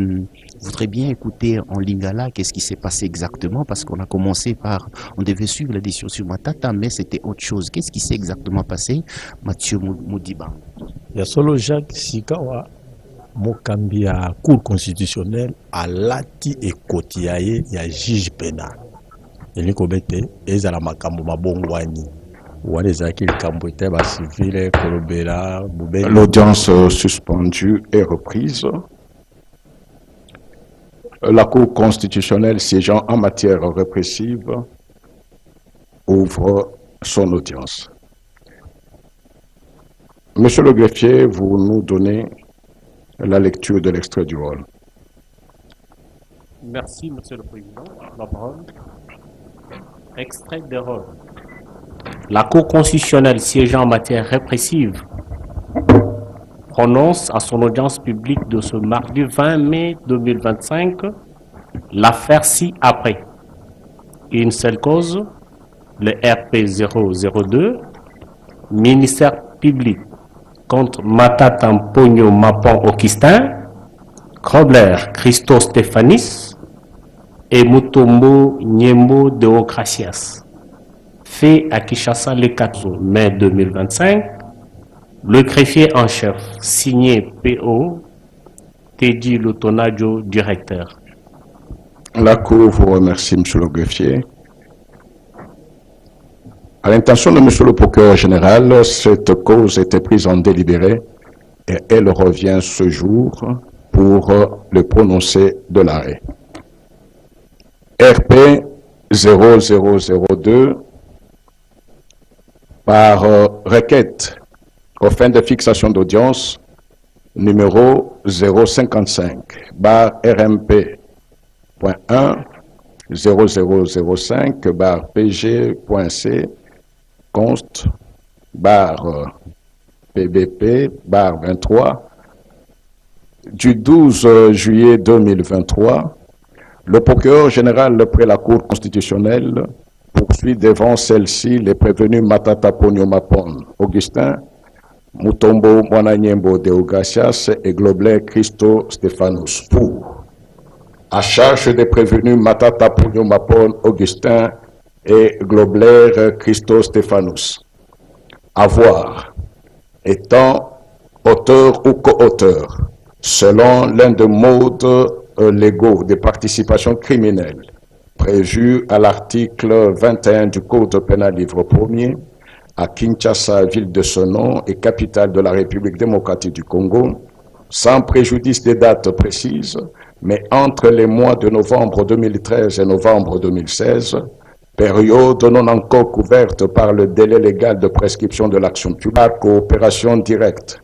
voudraient bien écouter en lingala qu'est-ce qui s'est passé exactement, parce qu'on a commencé par, on devait suivre la décision sur Matata, mais c'était autre chose. Qu'est-ce qui s'est exactement passé, Mathieu Moudiba? Il y a solo Jacques Sikawa, mokambi ya Cour constitutionnelle à lati et kotiaye ya juge pénal. Il kobete ezala makambo mabongwani. L'audience suspendue est reprise. La Cour constitutionnelle siégeant en matière répressive ouvre son audience. Monsieur le greffier, vous nous donnez la lecture de l'extrait du rôle. Merci, Monsieur le Président. La parole. Extrait de rôle. La Cour constitutionnelle siégeant en matière répressive prononce à son audience publique de ce mardi 20 mai 2025 l'affaire ci-après. Une seule cause, le RP 002, ministère public contre Matata Mponyo Mapon Augustin, Krobler Christo Stéphanis et Mutombo Nyembo Deokrasias. Fait à Kinshasa le 4 mai 2025, le greffier en chef, signé PO, Teddy Lutonadio, directeur. La Cour vous remercie, Monsieur le greffier. À l'intention de Monsieur le procureur général, cette cause était prise en délibéré et elle revient ce jour pour le prononcer de l'arrêt. RP 0002 par requête aux fins de fixation d'audience numéro 055 bar RMP.1 0005 bar PG.C const bar PBP bar 23 du 12 juillet 2023, le procureur général près la Cour constitutionnelle poursuit devant celle-ci les prévenus Matata Ponyo Mapon Augustin, Mutombo Mwananyembo Deogracias et Globler Christo Stéphanos pour, à charge des prévenus Matata Ponyo Mapon Augustin et Globler Christo Stéphanos, avoir, étant auteur ou co-auteur, selon l'un des modes légaux des participations criminelles, prévu à l'article 21 du Code pénal livre 1er, à Kinshasa, ville de ce nom et capitale de la République démocratique du Congo, sans préjudice des dates précises, mais entre les mois de novembre 2013 et novembre 2016, période non encore couverte par le délai légal de prescription de l'action publique, la coopération directe,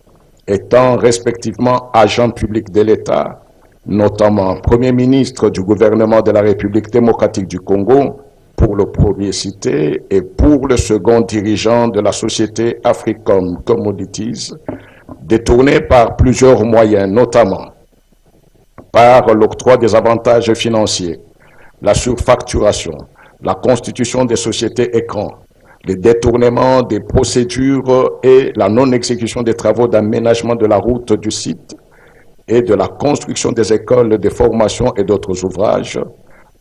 étant respectivement agent public de l'État, notamment Premier ministre du gouvernement de la République démocratique du Congo, pour le premier cité, et pour le second dirigeant de la société Africom Commodities, détourné par plusieurs moyens, notamment par l'octroi des avantages financiers, la surfacturation, la constitution des sociétés écrans, le détournement des procédures et la non-exécution des travaux d'aménagement de la route du site et de la construction des écoles de formation et d'autres ouvrages,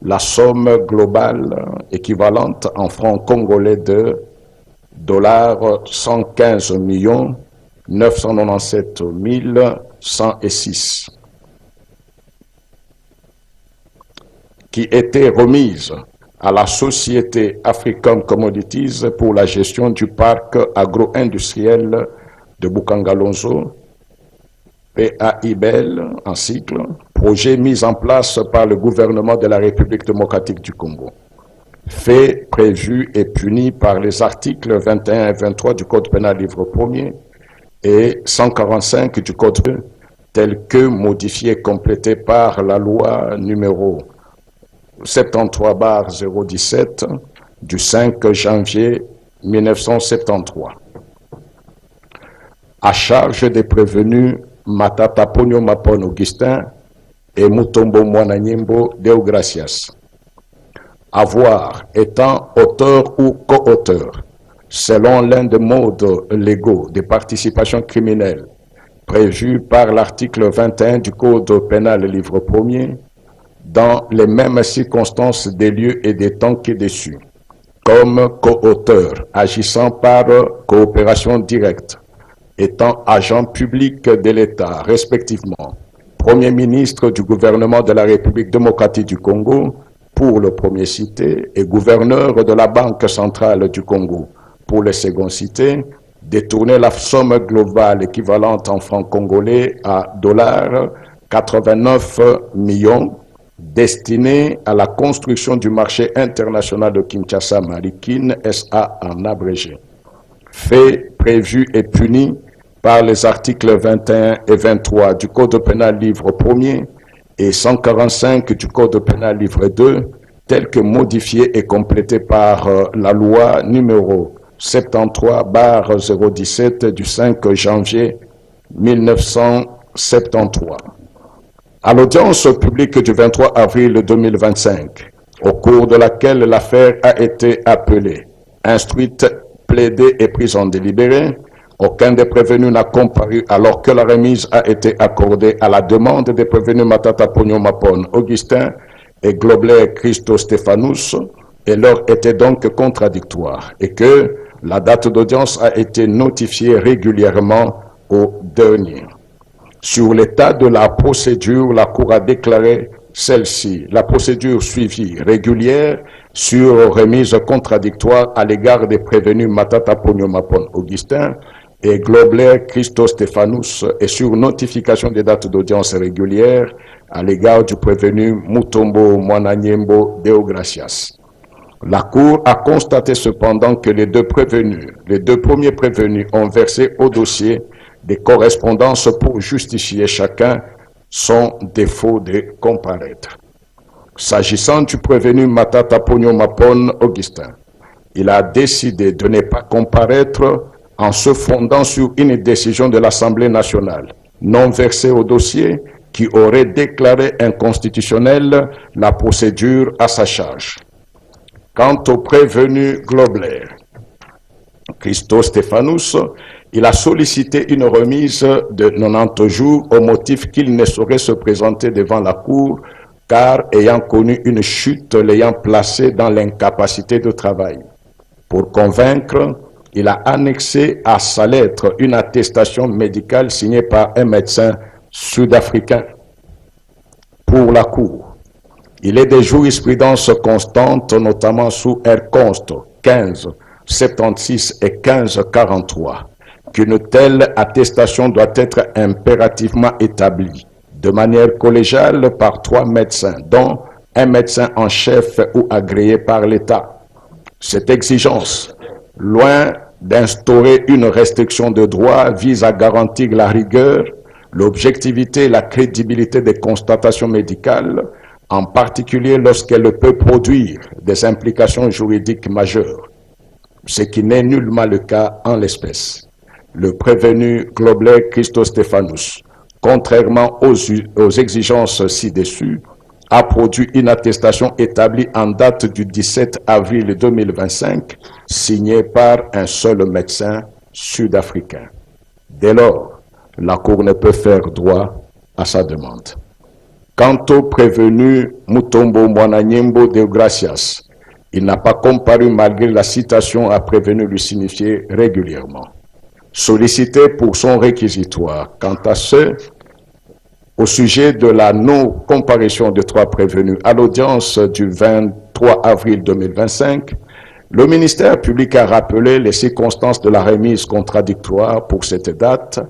la somme globale équivalente en francs congolais de $115 997 106, qui était remise à la société Africom Commodities pour la gestion du parc agro-industriel de Bukangalonzo, PAIBEL en cycle, projet mis en place par le gouvernement de la République démocratique du Congo. Faits prévus et punis par les articles 21 et 23 du Code pénal livre 1er et 145 du Code 2, tels que modifiés et complétés par la loi numéro 73/017 du 5 janvier 1973. À charge des prévenus Matata Ponyo Mapon Augustin et Mutombo Mwananyimbo Deogracias. Avoir étant auteur ou co-auteur, selon l'un des modes légaux de participation criminelle prévus par l'article 21 du Code pénal livre 1er, dans les mêmes circonstances des lieux et des temps ci-dessus, comme co-auteur agissant par coopération directe, étant agent public de l'État, respectivement, Premier ministre du gouvernement de la République démocratique du Congo, pour le premier cité, et gouverneur de la Banque centrale du Congo, pour le second cité, détourner la somme globale équivalente en francs congolais à $89 millions destinée à la construction du marché international de Kinshasa-Marikin, SA en abrégé. Fait prévu et puni par les articles 21 et 23 du Code pénal livre 1er et 145 du Code pénal livre 2, tels que modifiés et complétés par la loi numéro 73/017 du 5 janvier 1973. À l'audience publique du 23 avril 2025, au cours de laquelle l'affaire a été appelée, instruite, plaidée et prise en délibéré, aucun des prévenus n'a comparu alors que la remise a été accordée à la demande des prévenus Matata Ponyo Mapon Augustin et Globler Christo Stéphanous, et l'heure était donc contradictoire, et que la date d'audience a été notifiée régulièrement au dernier. Sur l'état de la procédure, la Cour a déclaré celle-ci, la procédure suivie régulière sur remise contradictoire à l'égard des prévenus Matata Ponyo Mapon Augustin et Globler Christo Stéphanous, et sur notification des dates d'audience régulières à l'égard du prévenu Mutombo Mwananyimbo Deogracias. La Cour a constaté cependant que les deux premiers prévenus ont versé au dossier des correspondances pour justifier chacun son défaut de comparaître. S'agissant du prévenu Matata Ponyo Mapon Augustin, il a décidé de ne pas comparaître en se fondant sur une décision de l'Assemblée nationale non versée au dossier qui aurait déclaré inconstitutionnelle la procédure à sa charge. Quant au prévenu Globler Christo Stéphanous, il a sollicité une remise de 90 jours au motif qu'il ne saurait se présenter devant la Cour car ayant connu une chute l'ayant placé dans l'incapacité de travail. Pour convaincre, il a annexé à sa lettre une attestation médicale signée par un médecin sud-africain. Pour la Cour, il est des jurisprudences constantes, notamment sous R-Const 1576 et 1543, qu'une telle attestation doit être impérativement établie de manière collégiale par 3 médecins, dont un médecin en chef ou agréé par l'État. Cette exigence, loin d'instaurer une restriction de droit, vise à garantir la rigueur, l'objectivité et la crédibilité des constatations médicales, en particulier lorsqu'elle peut produire des implications juridiques majeures, ce qui n'est nullement le cas en l'espèce. Le prévenu Globler Christo Stéphanous, contrairement aux exigences ci-dessus, a produit une attestation établie en date du 17 avril 2025, signée par un seul médecin sud-africain. Dès lors, la Cour ne peut faire droit à sa demande. Quant au prévenu Mutombo Mwananyimbo Deogracias, il n'a pas comparu malgré la citation à prévenu lui signifier régulièrement. Sollicité pour son réquisitoire. Quant à ce, au sujet de la non-comparution de 3 prévenus à l'audience du 23 avril 2025, le ministère public a rappelé les circonstances de la remise contradictoire pour cette date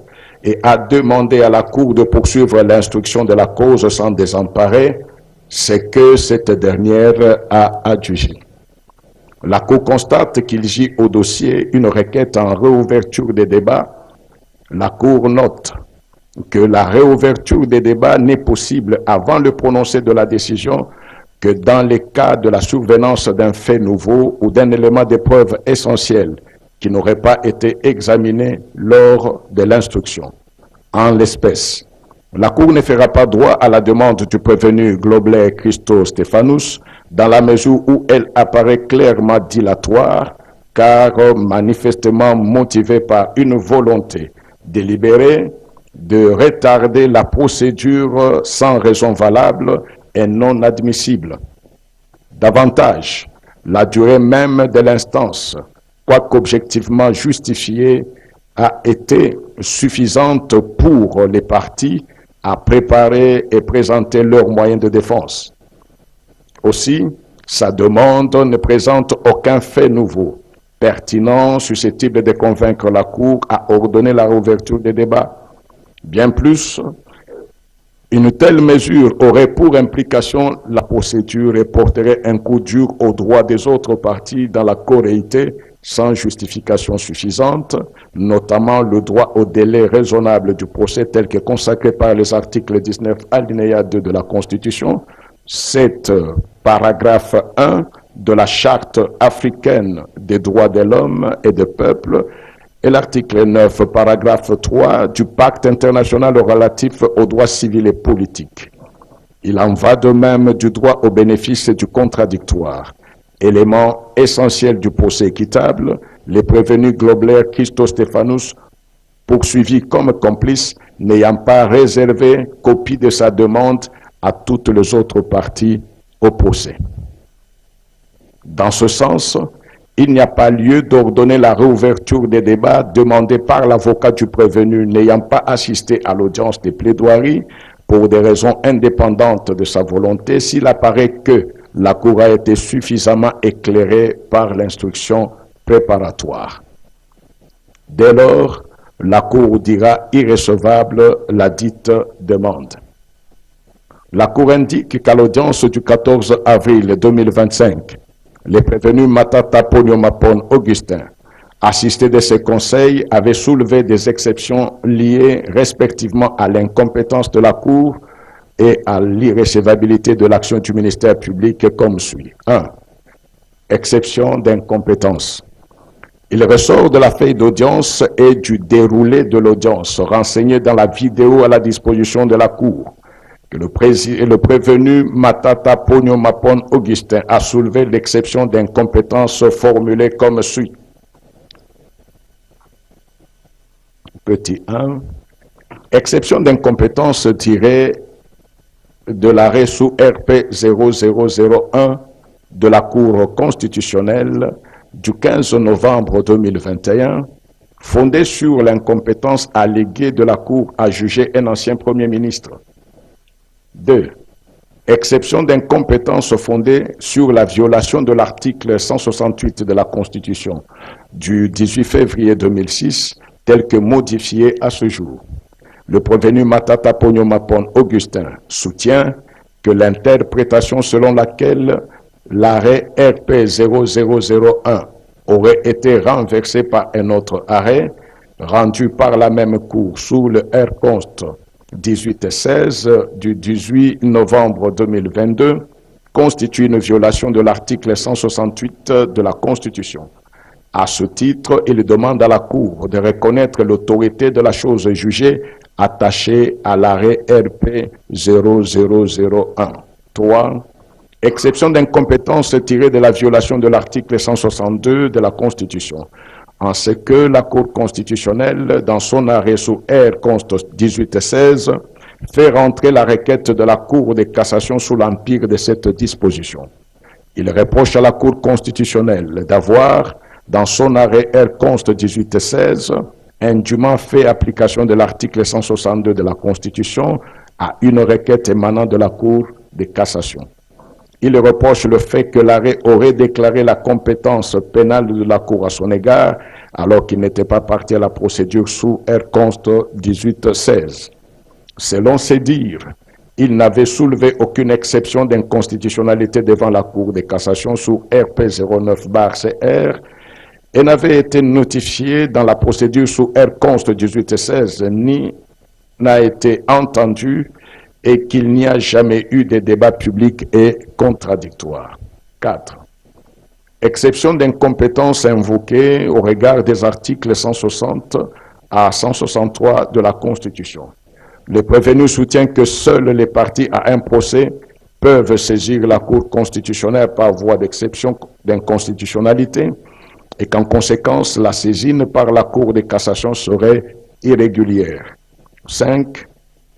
et a demandé à la Cour de poursuivre l'instruction de la cause sans désemparer ce que cette dernière a adjugé. La Cour constate qu'il gît au dossier une requête en réouverture des débats. La Cour note que la réouverture des débats n'est possible avant le prononcé de la décision que dans les cas de la survenance d'un fait nouveau ou d'un élément de preuve essentiel qui n'aurait pas été examiné lors de l'instruction. En l'espèce, la Cour ne fera pas droit à la demande du prévenu Globler Christo Stéphanous dans la mesure où elle apparaît clairement dilatoire car manifestement motivée par une volonté délibérée de retarder la procédure sans raison valable et non admissible. Davantage, la durée même de l'instance, quoique objectivement justifiée, a été suffisante pour les parties à préparer et présenter leurs moyens de défense. Aussi, sa demande ne présente aucun fait nouveau, pertinent, susceptible de convaincre la Cour à ordonner la réouverture des débats. Bien plus, une telle mesure aurait pour implication la procédure et porterait un coup dur aux droits des autres parties dans la corréité sans justification suffisante, notamment le droit au délai raisonnable du procès tel que consacré par les articles 19 alinéa 2 de la Constitution, 7 paragraphe 1 de la Charte africaine des droits de l'homme et des peuples et l'article 9 paragraphe 3 du Pacte international relatif aux droits civils et politiques. Il en va de même du droit au bénéfice du contradictoire. Élément essentiel du procès équitable, les prévenus Globler Christo Stéphanous, poursuivis comme complices, n'ayant pas réservé copie de sa demande à toutes les autres parties au procès. Dans ce sens, il n'y a pas lieu d'ordonner la réouverture des débats demandés par l'avocat du prévenu n'ayant pas assisté à l'audience des plaidoiries pour des raisons indépendantes de sa volonté s'il apparaît que la Cour a été suffisamment éclairée par l'instruction préparatoire. Dès lors, la Cour dira irrecevable la dite demande. La Cour indique qu'à l'audience du 14 avril 2025, les prévenus Matata Ponyomapon Augustin, assistés de ses conseils, avaient soulevé des exceptions liées respectivement à l'incompétence de la Cour et à l'irrecevabilité de l'action du ministère public comme suit. 1. Exception d'incompétence. Il ressort de la feuille d'audience et du déroulé de l'audience renseigné dans la vidéo à la disposition de la Cour que le prévenu Matata Ponyomapon Augustin a soulevé l'exception d'incompétence formulée comme suit. Petit 1. Exception d'incompétence tirée de l'arrêt sous RP 0001 de la Cour constitutionnelle du 15 novembre 2021, fondée sur l'incompétence alléguée de la Cour à juger un ancien Premier ministre. 2. Exception d'incompétence fondée sur la violation de l'article 168 de la Constitution du 18 février 2006, tel que modifié à ce jour. Le prévenu Matata Ponyomapon Augustin soutient que l'interprétation selon laquelle l'arrêt RP 0001 aurait été renversé par un autre arrêt, rendu par la même Cour sous le R-Const 1816 du 18 novembre 2022, constitue une violation de l'article 168 de la Constitution. À ce titre, il demande à la Cour de reconnaître l'autorité de la chose jugée attachée à l'arrêt RP 0001. 3. Exception d'incompétence tirée de la violation de l'article 162 de la Constitution, en ce que la Cour constitutionnelle, dans son arrêt sous R-Const 1816, fait rentrer la requête de la Cour de cassation sous l'empire de cette disposition. Il reproche à la Cour constitutionnelle d'avoir, dans son arrêt R-Const 1816, indûment fait application de l'article 162 de la Constitution à une requête émanant de la Cour de cassation. Il reproche le fait que l'arrêt aurait déclaré la compétence pénale de la Cour à son égard, alors qu'il n'était pas parti à la procédure sous R-Const 1816. Selon ses dires, il n'avait soulevé aucune exception d'inconstitutionnalité devant la Cour de cassation sous RP 09/CR et n'avait été notifié dans la procédure sous R-Const 1816 ni n'a été entendu et qu'il n'y a jamais eu de débat public et contradictoire. 4. Exception d'incompétence invoquée au regard des articles 160 à 163 de la Constitution. Le prévenu soutient que seuls les partis à un procès peuvent saisir la Cour constitutionnelle par voie d'exception d'inconstitutionnalité et qu'en conséquence, la saisine par la Cour de cassation serait irrégulière. 5.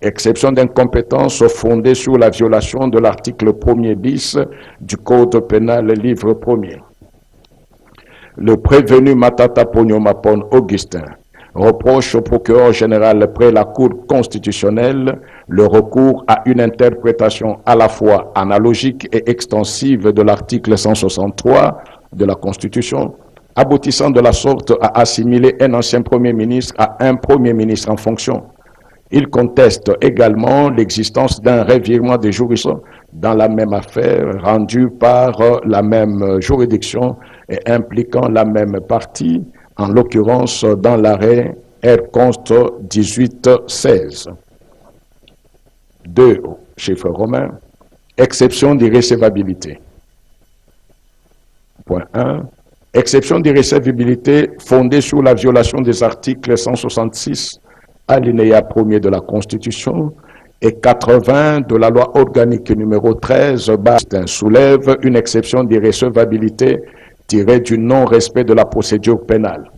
Exception d'incompétence fondée sur la violation de l'article 1er bis du Code pénal, livre 1er. Le prévenu Matata Ponyo Mapon Augustin reproche au procureur général près la Cour constitutionnelle le recours à une interprétation à la fois analogique et extensive de l'article 163 de la Constitution, aboutissant de la sorte à assimiler un ancien Premier ministre à un Premier ministre en fonction. Il conteste également l'existence d'un revirement des juridictions dans la même affaire rendue par la même juridiction et impliquant la même partie, en l'occurrence dans l'arrêt R-Const 1816. 2. Chiffre romain. Exception d'irrécevabilité. Point 1. Exception d'irrécevabilité fondée sur la violation des articles 166 alinéa 1er de la Constitution et 80 de la loi organique numéro 13 soulève une exception d'irrécevabilité tirée du non-respect de la procédure pénale.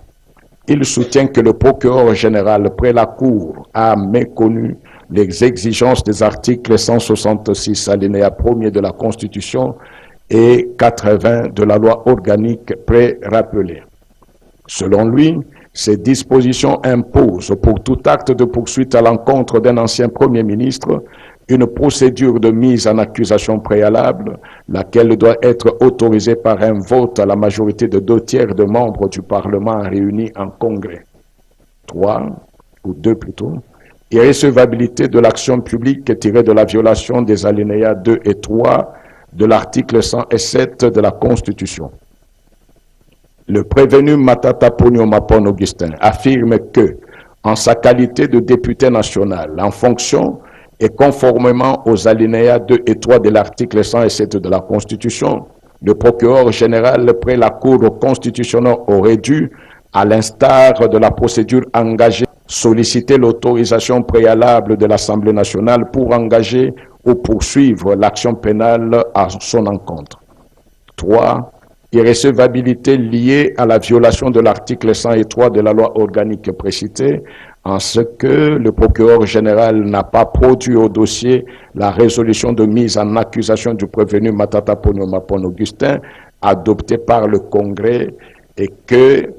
Il soutient que le procureur général près la Cour a méconnu les exigences des articles 166 alinéa 1er de la Constitution et 80 de la loi organique pré-rappelée. Selon lui, ces dispositions imposent pour tout acte de poursuite à l'encontre d'un ancien Premier ministre une procédure de mise en accusation préalable, laquelle doit être autorisée par un vote à la majorité de 2/3 de membres du Parlement réunis en congrès. 3, ou 2 plutôt, irrécevabilité de l'action publique tirée de la violation des alinéas 2 et 3 de l'article 107 de la Constitution. Le prévenu Matata Ponyo Mapon Augustin affirme que, en sa qualité de député national, en fonction et conformément aux alinéas 2 et 3 de l'article 107 de la Constitution, le procureur général près la Cour constitutionnelle aurait dû, à l'instar de la procédure engagée, solliciter l'autorisation préalable de l'Assemblée nationale pour engager ou poursuivre l'action pénale à son encontre. 3. Irrécevabilité liée à la violation de l'article 103 de la loi organique précitée, en ce que le procureur général n'a pas produit au dossier la résolution de mise en accusation du prévenu Matata Ponyo Mapon Augustin, adoptée par le Congrès, et que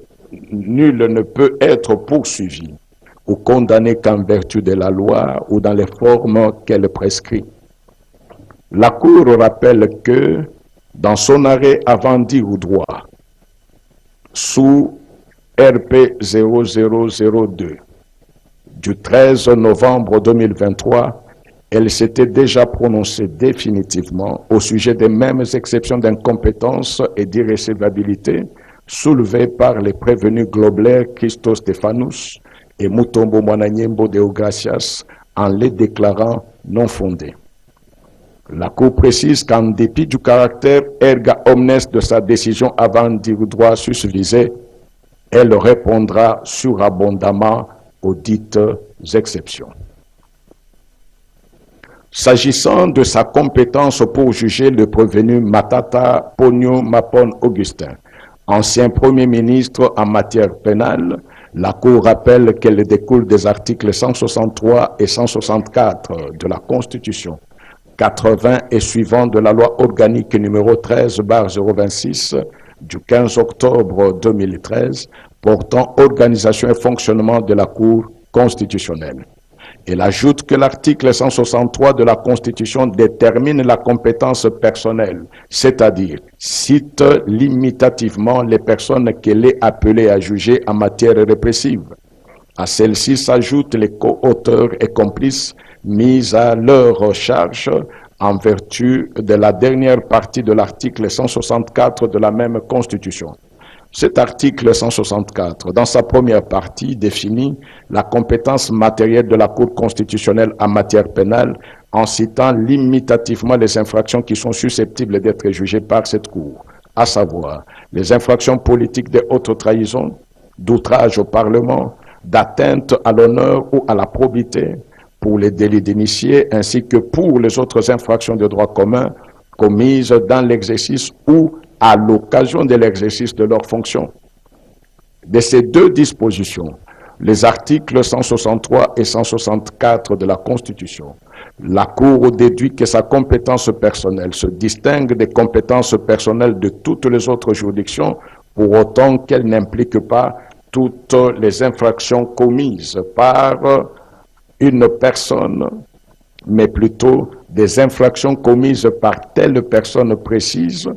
nul ne peut être poursuivi ou condamné qu'en vertu de la loi ou dans les formes qu'elle prescrit. La Cour rappelle que, dans son arrêt avant dire ou droit, sous RP 0002 du 13 novembre 2023, elle s'était déjà prononcée définitivement au sujet des mêmes exceptions d'incompétence et d'irrécevabilité soulevées par les prévenus Globler Christo Stéphanous et Mutombo Mwananyembo Deogracias en les déclarant non fondées. La Cour précise qu'en dépit du caractère erga omnes de sa décision avant dire droit susvisé, elle répondra surabondamment aux dites exceptions. S'agissant de sa compétence pour juger le prévenu Matata Ponyo Mapon Augustin, ancien Premier ministre en matière pénale, la Cour rappelle qu'elle découle des articles 163 et 164 de la Constitution, 80 et suivants de la loi organique numéro 13/026 du 15 octobre 2013 portant organisation et fonctionnement de la Cour constitutionnelle. Elle ajoute que l'article 163 de la Constitution détermine la compétence personnelle, c'est-à-dire cite limitativement les personnes qu'elle est appelée à juger en matière répressive. À celle-ci s'ajoutent les co-auteurs et complices mis à leur charge en vertu de la dernière partie de l'article 164 de la même Constitution. Cet article 164, dans sa première partie, définit la compétence matérielle de la Cour constitutionnelle en matière pénale en citant limitativement les infractions qui sont susceptibles d'être jugées par cette Cour, à savoir les infractions politiques de haute trahison, d'outrage au Parlement, d'atteinte à l'honneur ou à la probité, pour les délits d'initiés ainsi que pour les autres infractions de droit commun commises dans l'exercice ou à l'occasion de l'exercice de leurs fonctions. De ces deux dispositions, les articles 163 et 164 de la Constitution, la Cour déduit que sa compétence personnelle se distingue des compétences personnelles de toutes les autres juridictions, pour autant qu'elle n'implique pas toutes les infractions commises par une personne, mais plutôt des infractions commises par telle personne précise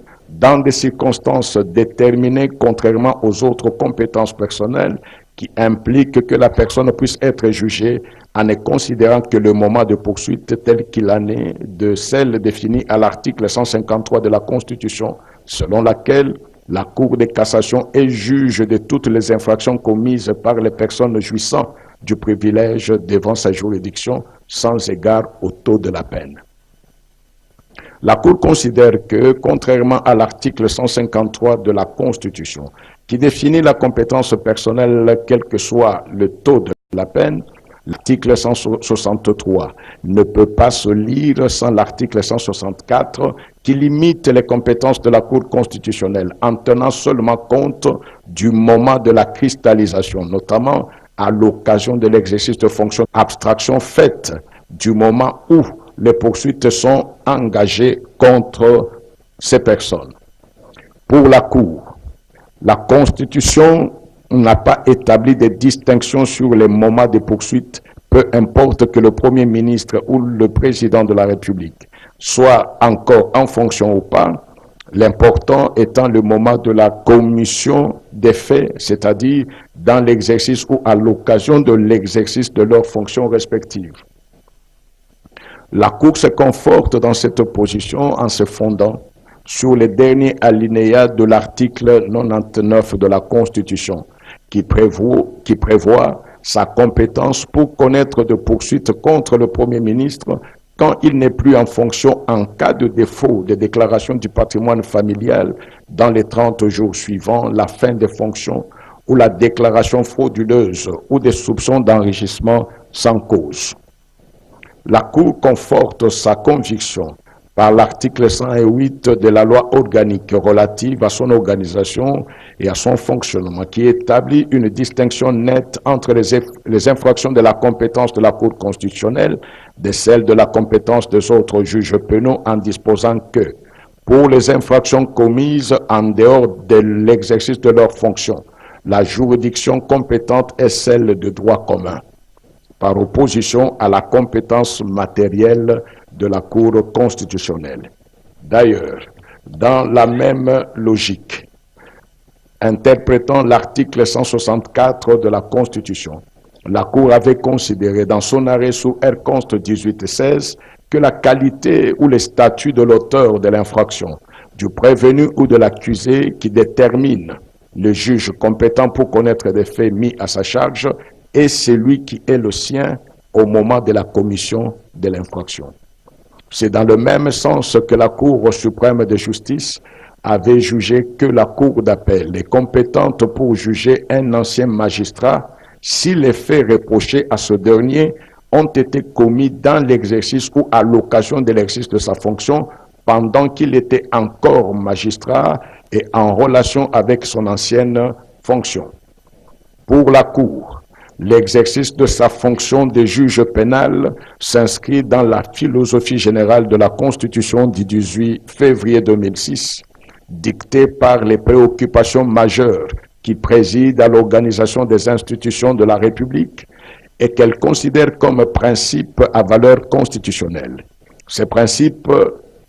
dans des circonstances déterminées contrairement aux autres compétences personnelles qui impliquent que la personne puisse être jugée en ne considérant que le moment de poursuite tel qu'il en est de celle définie à l'article 153 de la Constitution, selon laquelle la Cour de cassation est juge de toutes les infractions commises par les personnes jouissant du privilège devant sa juridiction sans égard au taux de la peine. La Cour considère que, contrairement à l'article 153 de la Constitution, qui définit la compétence personnelle quel que soit le taux de la peine, l'article 163 ne peut pas se lire sans l'article 164 qui limite les compétences de la Cour constitutionnelle en tenant seulement compte du moment de la cristallisation, notamment à l'occasion de l'exercice de fonctions abstraction faite du moment où les poursuites sont engagées contre ces personnes. Pour la Cour, la Constitution n'a pas établi de distinction sur les moments de poursuite, peu importe que le Premier ministre ou le Président de la République soit encore en fonction ou pas, l'important étant le moment de la commission des faits, c'est-à-dire dans l'exercice ou à l'occasion de l'exercice de leurs fonctions respectives. La Cour se conforte dans cette position en se fondant sur les derniers alinéas de l'article 99 de la Constitution, qui prévoit sa compétence pour connaître de poursuites contre le Premier ministre quand il n'est plus en fonction en cas de défaut de déclaration du patrimoine familial dans les 30 jours suivant la fin des fonctions ou la déclaration frauduleuse ou des soupçons d'enrichissement sans cause. La Cour conforte sa conviction par l'article 108 de la loi organique relative à son organisation et à son fonctionnement, qui établit une distinction nette entre les infractions de la compétence de la Cour constitutionnelle de celles de la compétence des autres juges pénaux, en disposant que, pour les infractions commises en dehors de l'exercice de leurs fonctions, la juridiction compétente est celle de droit commun, par opposition à la compétence matérielle de la Cour constitutionnelle. D'ailleurs, dans la même logique, interprétant l'article 164 de la Constitution, la Cour avait considéré dans son arrêt sous R. Const. 1816 que la qualité ou le statut de l'auteur de l'infraction, du prévenu ou de l'accusé qui détermine le juge compétent pour connaître des faits mis à sa charge est celui qui est le sien au moment de la commission de l'infraction. C'est dans le même sens que la Cour suprême de justice avait jugé que la Cour d'appel est compétente pour juger un ancien magistrat si les faits reprochés à ce dernier ont été commis dans l'exercice ou à l'occasion de l'exercice de sa fonction pendant qu'il était encore magistrat et en relation avec son ancienne fonction. Pour la Cour, l'exercice de sa fonction de juge pénal s'inscrit dans la philosophie générale de la Constitution du 18 février 2006, dictée par les préoccupations majeures qui président à l'organisation des institutions de la République et qu'elle considère comme principe à valeur constitutionnelle. Ces principes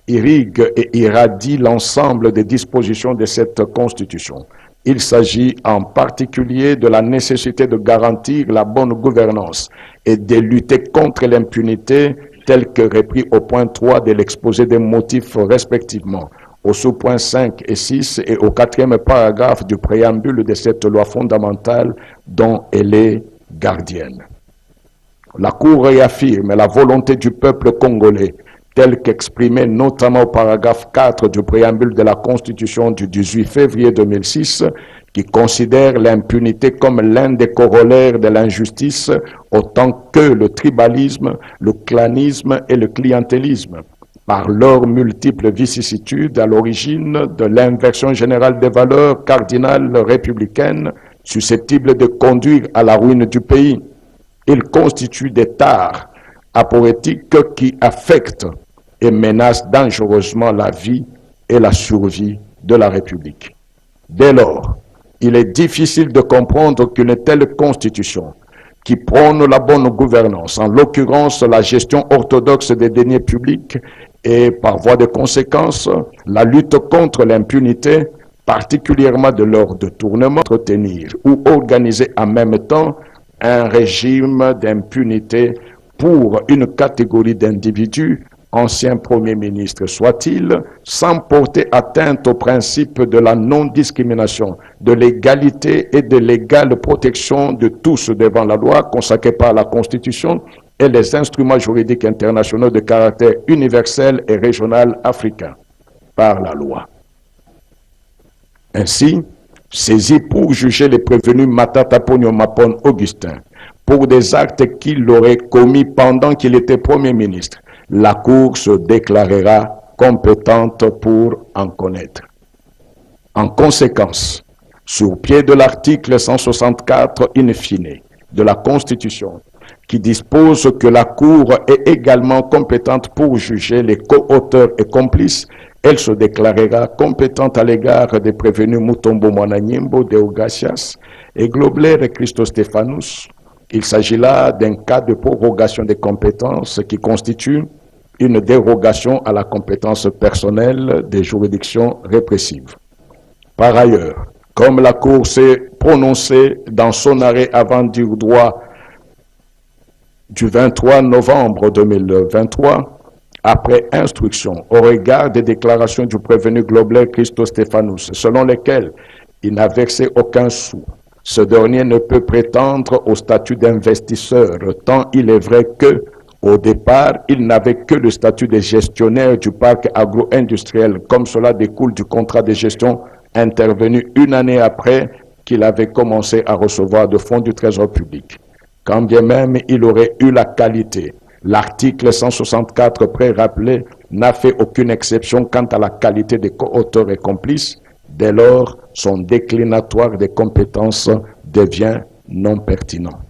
irriguent et irradient l'ensemble des dispositions de cette Constitution. Il s'agit en particulier de la nécessité de garantir la bonne gouvernance et de lutter contre l'impunité tel que repris au point 3 de l'exposé des motifs respectivement, au sous-point 5 et 6 et au 4e paragraphe du préambule de cette loi fondamentale dont elle est gardienne. La Cour réaffirme la volonté du peuple congolais telle qu'exprimée notamment au paragraphe 4 du préambule de la Constitution du 18 février 2006, qui considère l'impunité comme l'un des corollaires de l'injustice, autant que le tribalisme, le clanisme et le clientélisme, par leurs multiples vicissitudes à l'origine de l'inversion générale des valeurs cardinales républicaines susceptibles de conduire à la ruine du pays. Ils constituent des tares aporétiques qui affectent et menacent dangereusement la vie et la survie de la République. Dès lors, il est difficile de comprendre qu'une telle constitution, qui prône la bonne gouvernance, en l'occurrence la gestion orthodoxe des deniers publics et par voie de conséquence la lutte contre l'impunité, particulièrement de leur détournement, entretenir ou organiser en même temps un régime d'impunité pour une catégorie d'individus, anciens premiers ministres soit-il, sans porter atteinte au principe de la non-discrimination, de l'égalité et de l'égale protection de tous devant la loi consacrée par la Constitution et les instruments juridiques internationaux de caractère universel et régional africain par la loi. Ainsi, saisi pour juger les prévenus Matata Ponyo Mapon Augustin pour des actes qu'il aurait commis pendant qu'il était Premier ministre, la Cour se déclarera compétente pour en connaître. En conséquence, sur pied de l'article 164 in fine de la Constitution, qui dispose que la Cour est également compétente pour juger les co-auteurs et complices, elle se déclarera compétente à l'égard des prévenus Mutombo Mwananyimbo, Deogasias et Globler et Christostéphanous. Il s'agit là d'un cas de prorogation des compétences qui constitue une dérogation à la compétence personnelle des juridictions répressives. Par ailleurs, comme la Cour s'est prononcée dans son arrêt avant du droit du 23 novembre 2023, après instruction au regard des déclarations du prévenu Globler Christostéphanous, selon lesquelles il n'a versé aucun sou, ce dernier ne peut prétendre au statut d'investisseur, tant il est vrai que, au départ, il n'avait que le statut de gestionnaire du parc agro-industriel, comme cela découle du contrat de gestion intervenu une année après qu'il avait commencé à recevoir de fonds du Trésor public. Quand bien même il aurait eu la qualité, l'article 164 pré-rappelé n'a fait aucune exception quant à la qualité des co-auteurs et complices. Dès lors, son déclinatoire des compétences devient non pertinent.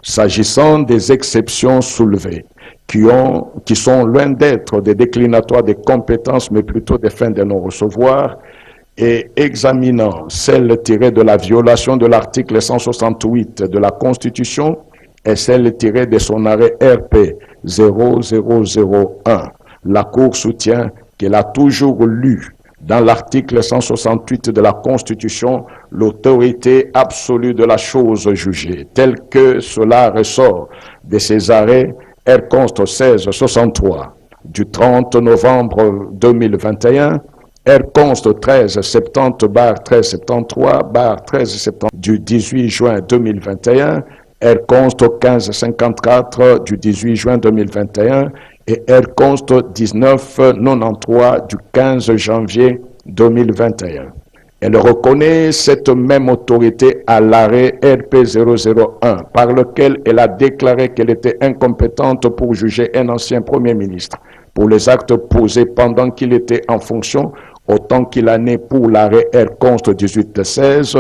S'agissant des exceptions soulevées, qui sont loin d'être des déclinatoires des compétences, mais plutôt des fins de non-recevoir, et examinant celles tirées de la violation de l'article 168 de la Constitution et celles tirées de son arrêt RP 0001, la Cour soutient qu'elle a toujours lu dans l'article 168 de la Constitution l'autorité absolue de la chose jugée, telle que cela ressort de ses arrêts R. Const 1663 du 30 novembre 2021, R. Const 1370/1373/1370 du 18 juin 2021, R. Const 1554 du 18 juin 2021 et R. Const 1993 du 15 janvier 2021. Elle reconnaît cette même autorité à l'arrêt RP 001, par lequel elle a déclaré qu'elle était incompétente pour juger un ancien Premier ministre pour les actes posés pendant qu'il était en fonction, autant qu'il en est pour l'arrêt R. Const 1816,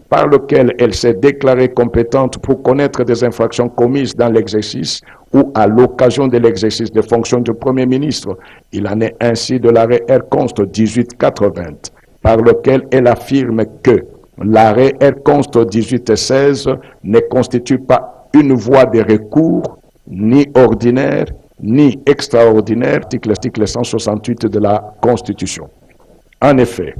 par lequel elle s'est déclarée compétente pour connaître des infractions commises dans l'exercice ou à l'occasion de l'exercice des fonctions du Premier ministre. Il en est ainsi de l'arrêt R. Const 1880, par lequel elle affirme que l'arrêt R. Const 1816 ne constitue pas une voie de recours ni ordinaire ni extraordinaire, article 168 de la Constitution. En effet,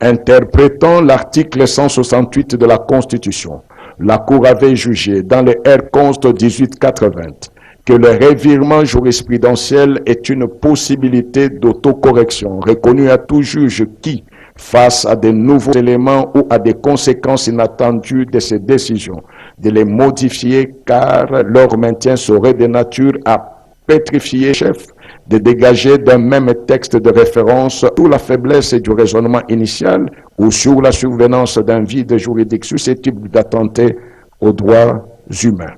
interprétant l'article 168 de la Constitution, la Cour avait jugé dans le R-Const 1880 que le revirement jurisprudentiel est une possibilité d'autocorrection reconnue à tout juge qui, face à de nouveaux éléments ou à des conséquences inattendues de ces décisions, de les modifier car leur maintien serait de nature à pétrifier le chef, de dégager d'un même texte de référence sur la faiblesse du raisonnement initial ou sur la survenance d'un vide juridique susceptible d'attenter aux droits humains.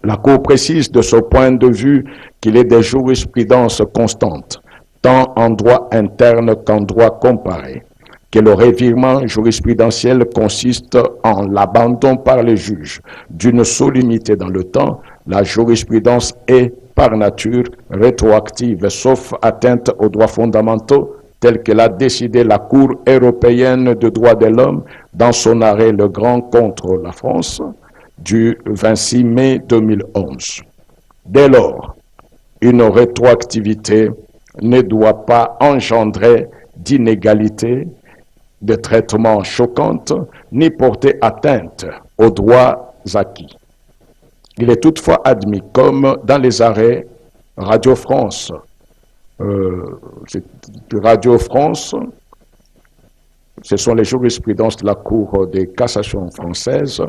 La Cour précise de ce point de vue qu'il est des jurisprudences constantes, tant en droit interne qu'en droit comparé, que le revirement jurisprudentiel consiste en l'abandon par les juges d'une solennité dans le temps. La jurisprudence est par nature rétroactive, sauf atteinte aux droits fondamentaux, tel que l'a décidé la Cour européenne des droits de l'homme dans son arrêt Le Grand contre la France du 26 mai 2011. Dès lors, une rétroactivité ne doit pas engendrer d'inégalité de traitement choquante ni porter atteinte aux droits acquis. Il est toutefois admis, comme dans les arrêts Radio France, ce sont les jurisprudences de la Cour de cassation française,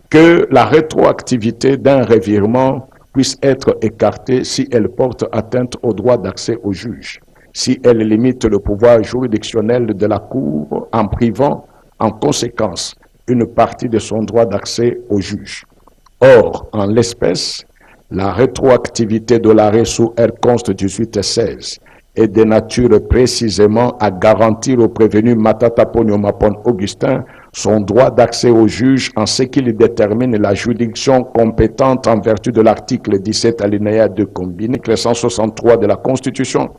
que la rétroactivité d'un revirement puisse être écartée si elle porte atteinte au droit d'accès au juge, si elle limite le pouvoir juridictionnel de la Cour en privant en conséquence une partie de son droit d'accès au juge. Or, en l'espèce, la rétroactivité de l'arrêt sous R-Const 1816 est de nature précisément à garantir au prévenu Matata Ponyo Mapon Augustin son droit d'accès au juge en ce qu'il détermine la juridiction compétente en vertu de l'article 17 alinéa 2 combiné, l'article 163 de la Constitution,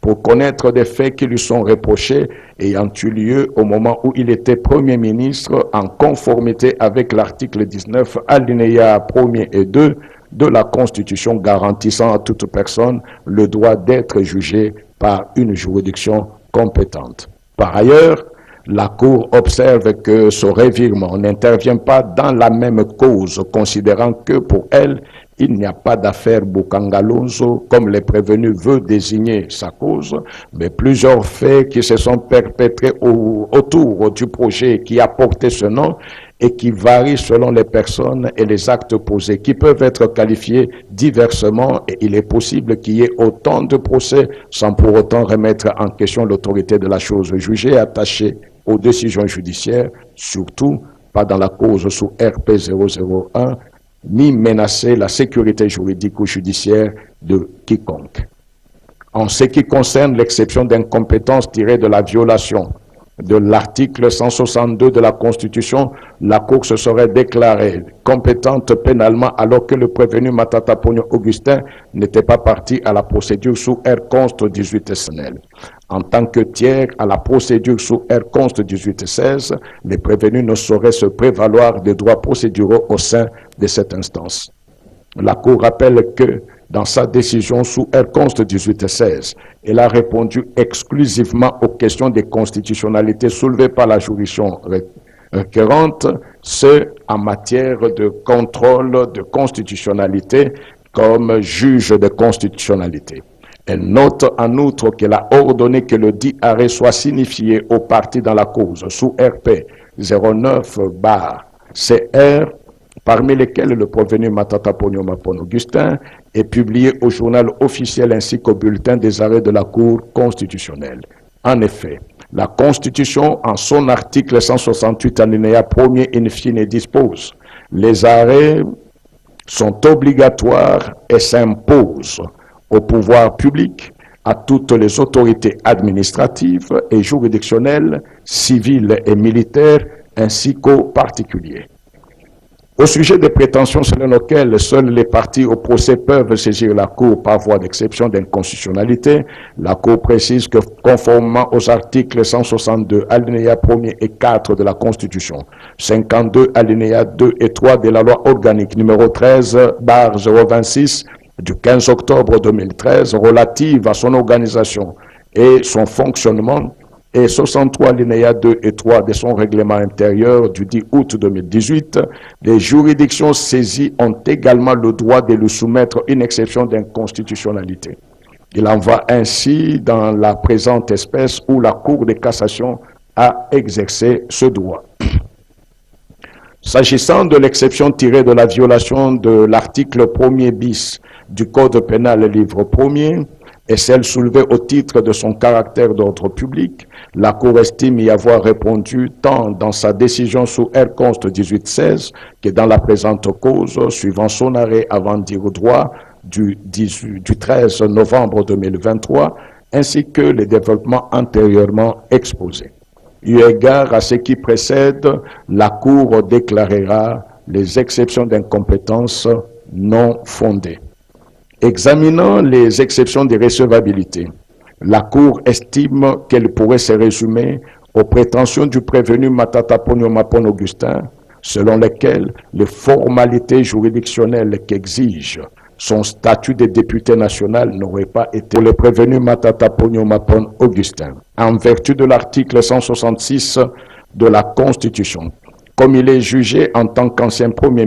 pour connaître des faits qui lui sont reprochés ayant eu lieu au moment où il était Premier ministre en conformité avec l'article 19 alinéa 1er et 2 de la Constitution garantissant à toute personne le droit d'être jugé par une juridiction compétente. Par ailleurs, la Cour observe que ce revirement n'intervient pas dans la même cause, considérant que pour elle, il n'y a pas d'affaire Bukangalonzo, comme le prévenu veut désigner sa cause, mais plusieurs faits qui se sont perpétrés autour du projet qui a porté ce nom et qui varient selon les personnes et les actes posés, qui peuvent être qualifiés diversement, et il est possible qu'il y ait autant de procès sans pour autant remettre en question l'autorité de la chose jugée attachée aux décisions judiciaires, surtout pas dans la cause sous RP 001, ni menacer la sécurité juridique ou judiciaire de quiconque. En ce qui concerne l'exception d'incompétence tirée de la violation de l'article 162 de la Constitution, la Cour se serait déclarée compétente pénalement alors que le prévenu Matata Ponyo Augustin n'était pas parti à la procédure sous R-Const 1816. En tant que tiers à la procédure sous R-Const 1816, les prévenus ne sauraient se prévaloir des droits procéduraux au sein de cette instance. La Cour rappelle que, dans sa décision sous R-Const 1816, elle a répondu exclusivement aux questions de constitutionnalité soulevées par la juridiction requérante, ce en matière de contrôle de constitutionnalité comme juge de constitutionnalité. Elle note en outre qu'elle a ordonné que le dit arrêt soit signifié aux parties dans la cause sous RP 09/CR, parmi lesquels le prévenu Matata Ponyo Mapon Augustin, est publié au journal officiel ainsi qu'au bulletin des arrêts de la Cour constitutionnelle. En effet, la Constitution, en son article 168 alinéa 1er in fine, dispose « Les arrêts sont obligatoires et s'imposent au pouvoir public, à toutes les autorités administratives et juridictionnelles, civiles et militaires, ainsi qu'aux particuliers. » Au sujet des prétentions selon lesquelles seuls les partis au procès peuvent saisir la Cour par voie d'exception d'inconstitutionnalité, la Cour précise que conformément aux articles 162, alinéas 1er et 4 de la Constitution, 52, alinéas 2 et 3 de la loi organique numéro 13/026 du 15 octobre 2013 relative à son organisation et son fonctionnement, et 63 alinéas 2 et 3 de son règlement intérieur du 10 août 2018, les juridictions saisies ont également le droit de lui soumettre une exception d'inconstitutionnalité. Il en va ainsi dans la présente espèce où la Cour de cassation a exercé ce droit. S'agissant de l'exception tirée de la violation de l'article 1er bis du Code pénal livre 1er, et celle soulevée au titre de son caractère d'ordre public, la Cour estime y avoir répondu tant dans sa décision sous R. Const. 1816 que dans la présente cause, suivant son arrêt avant dire droit du 13 novembre 2023, ainsi que les développements antérieurement exposés. Eu égard à ce qui précède, la Cour déclarera les exceptions d'incompétence non fondées. Examinant les exceptions de recevabilité, la Cour estime qu'elle pourrait se résumer aux prétentions du prévenu Matata Ponyo Mapon Augustin, selon lesquelles les formalités juridictionnelles qu'exige son statut de député national n'auraient pas été pour le prévenu Matata Ponyo Mapon Augustin, en vertu de l'article 166 de la Constitution, comme il est jugé en tant qu'ancien premier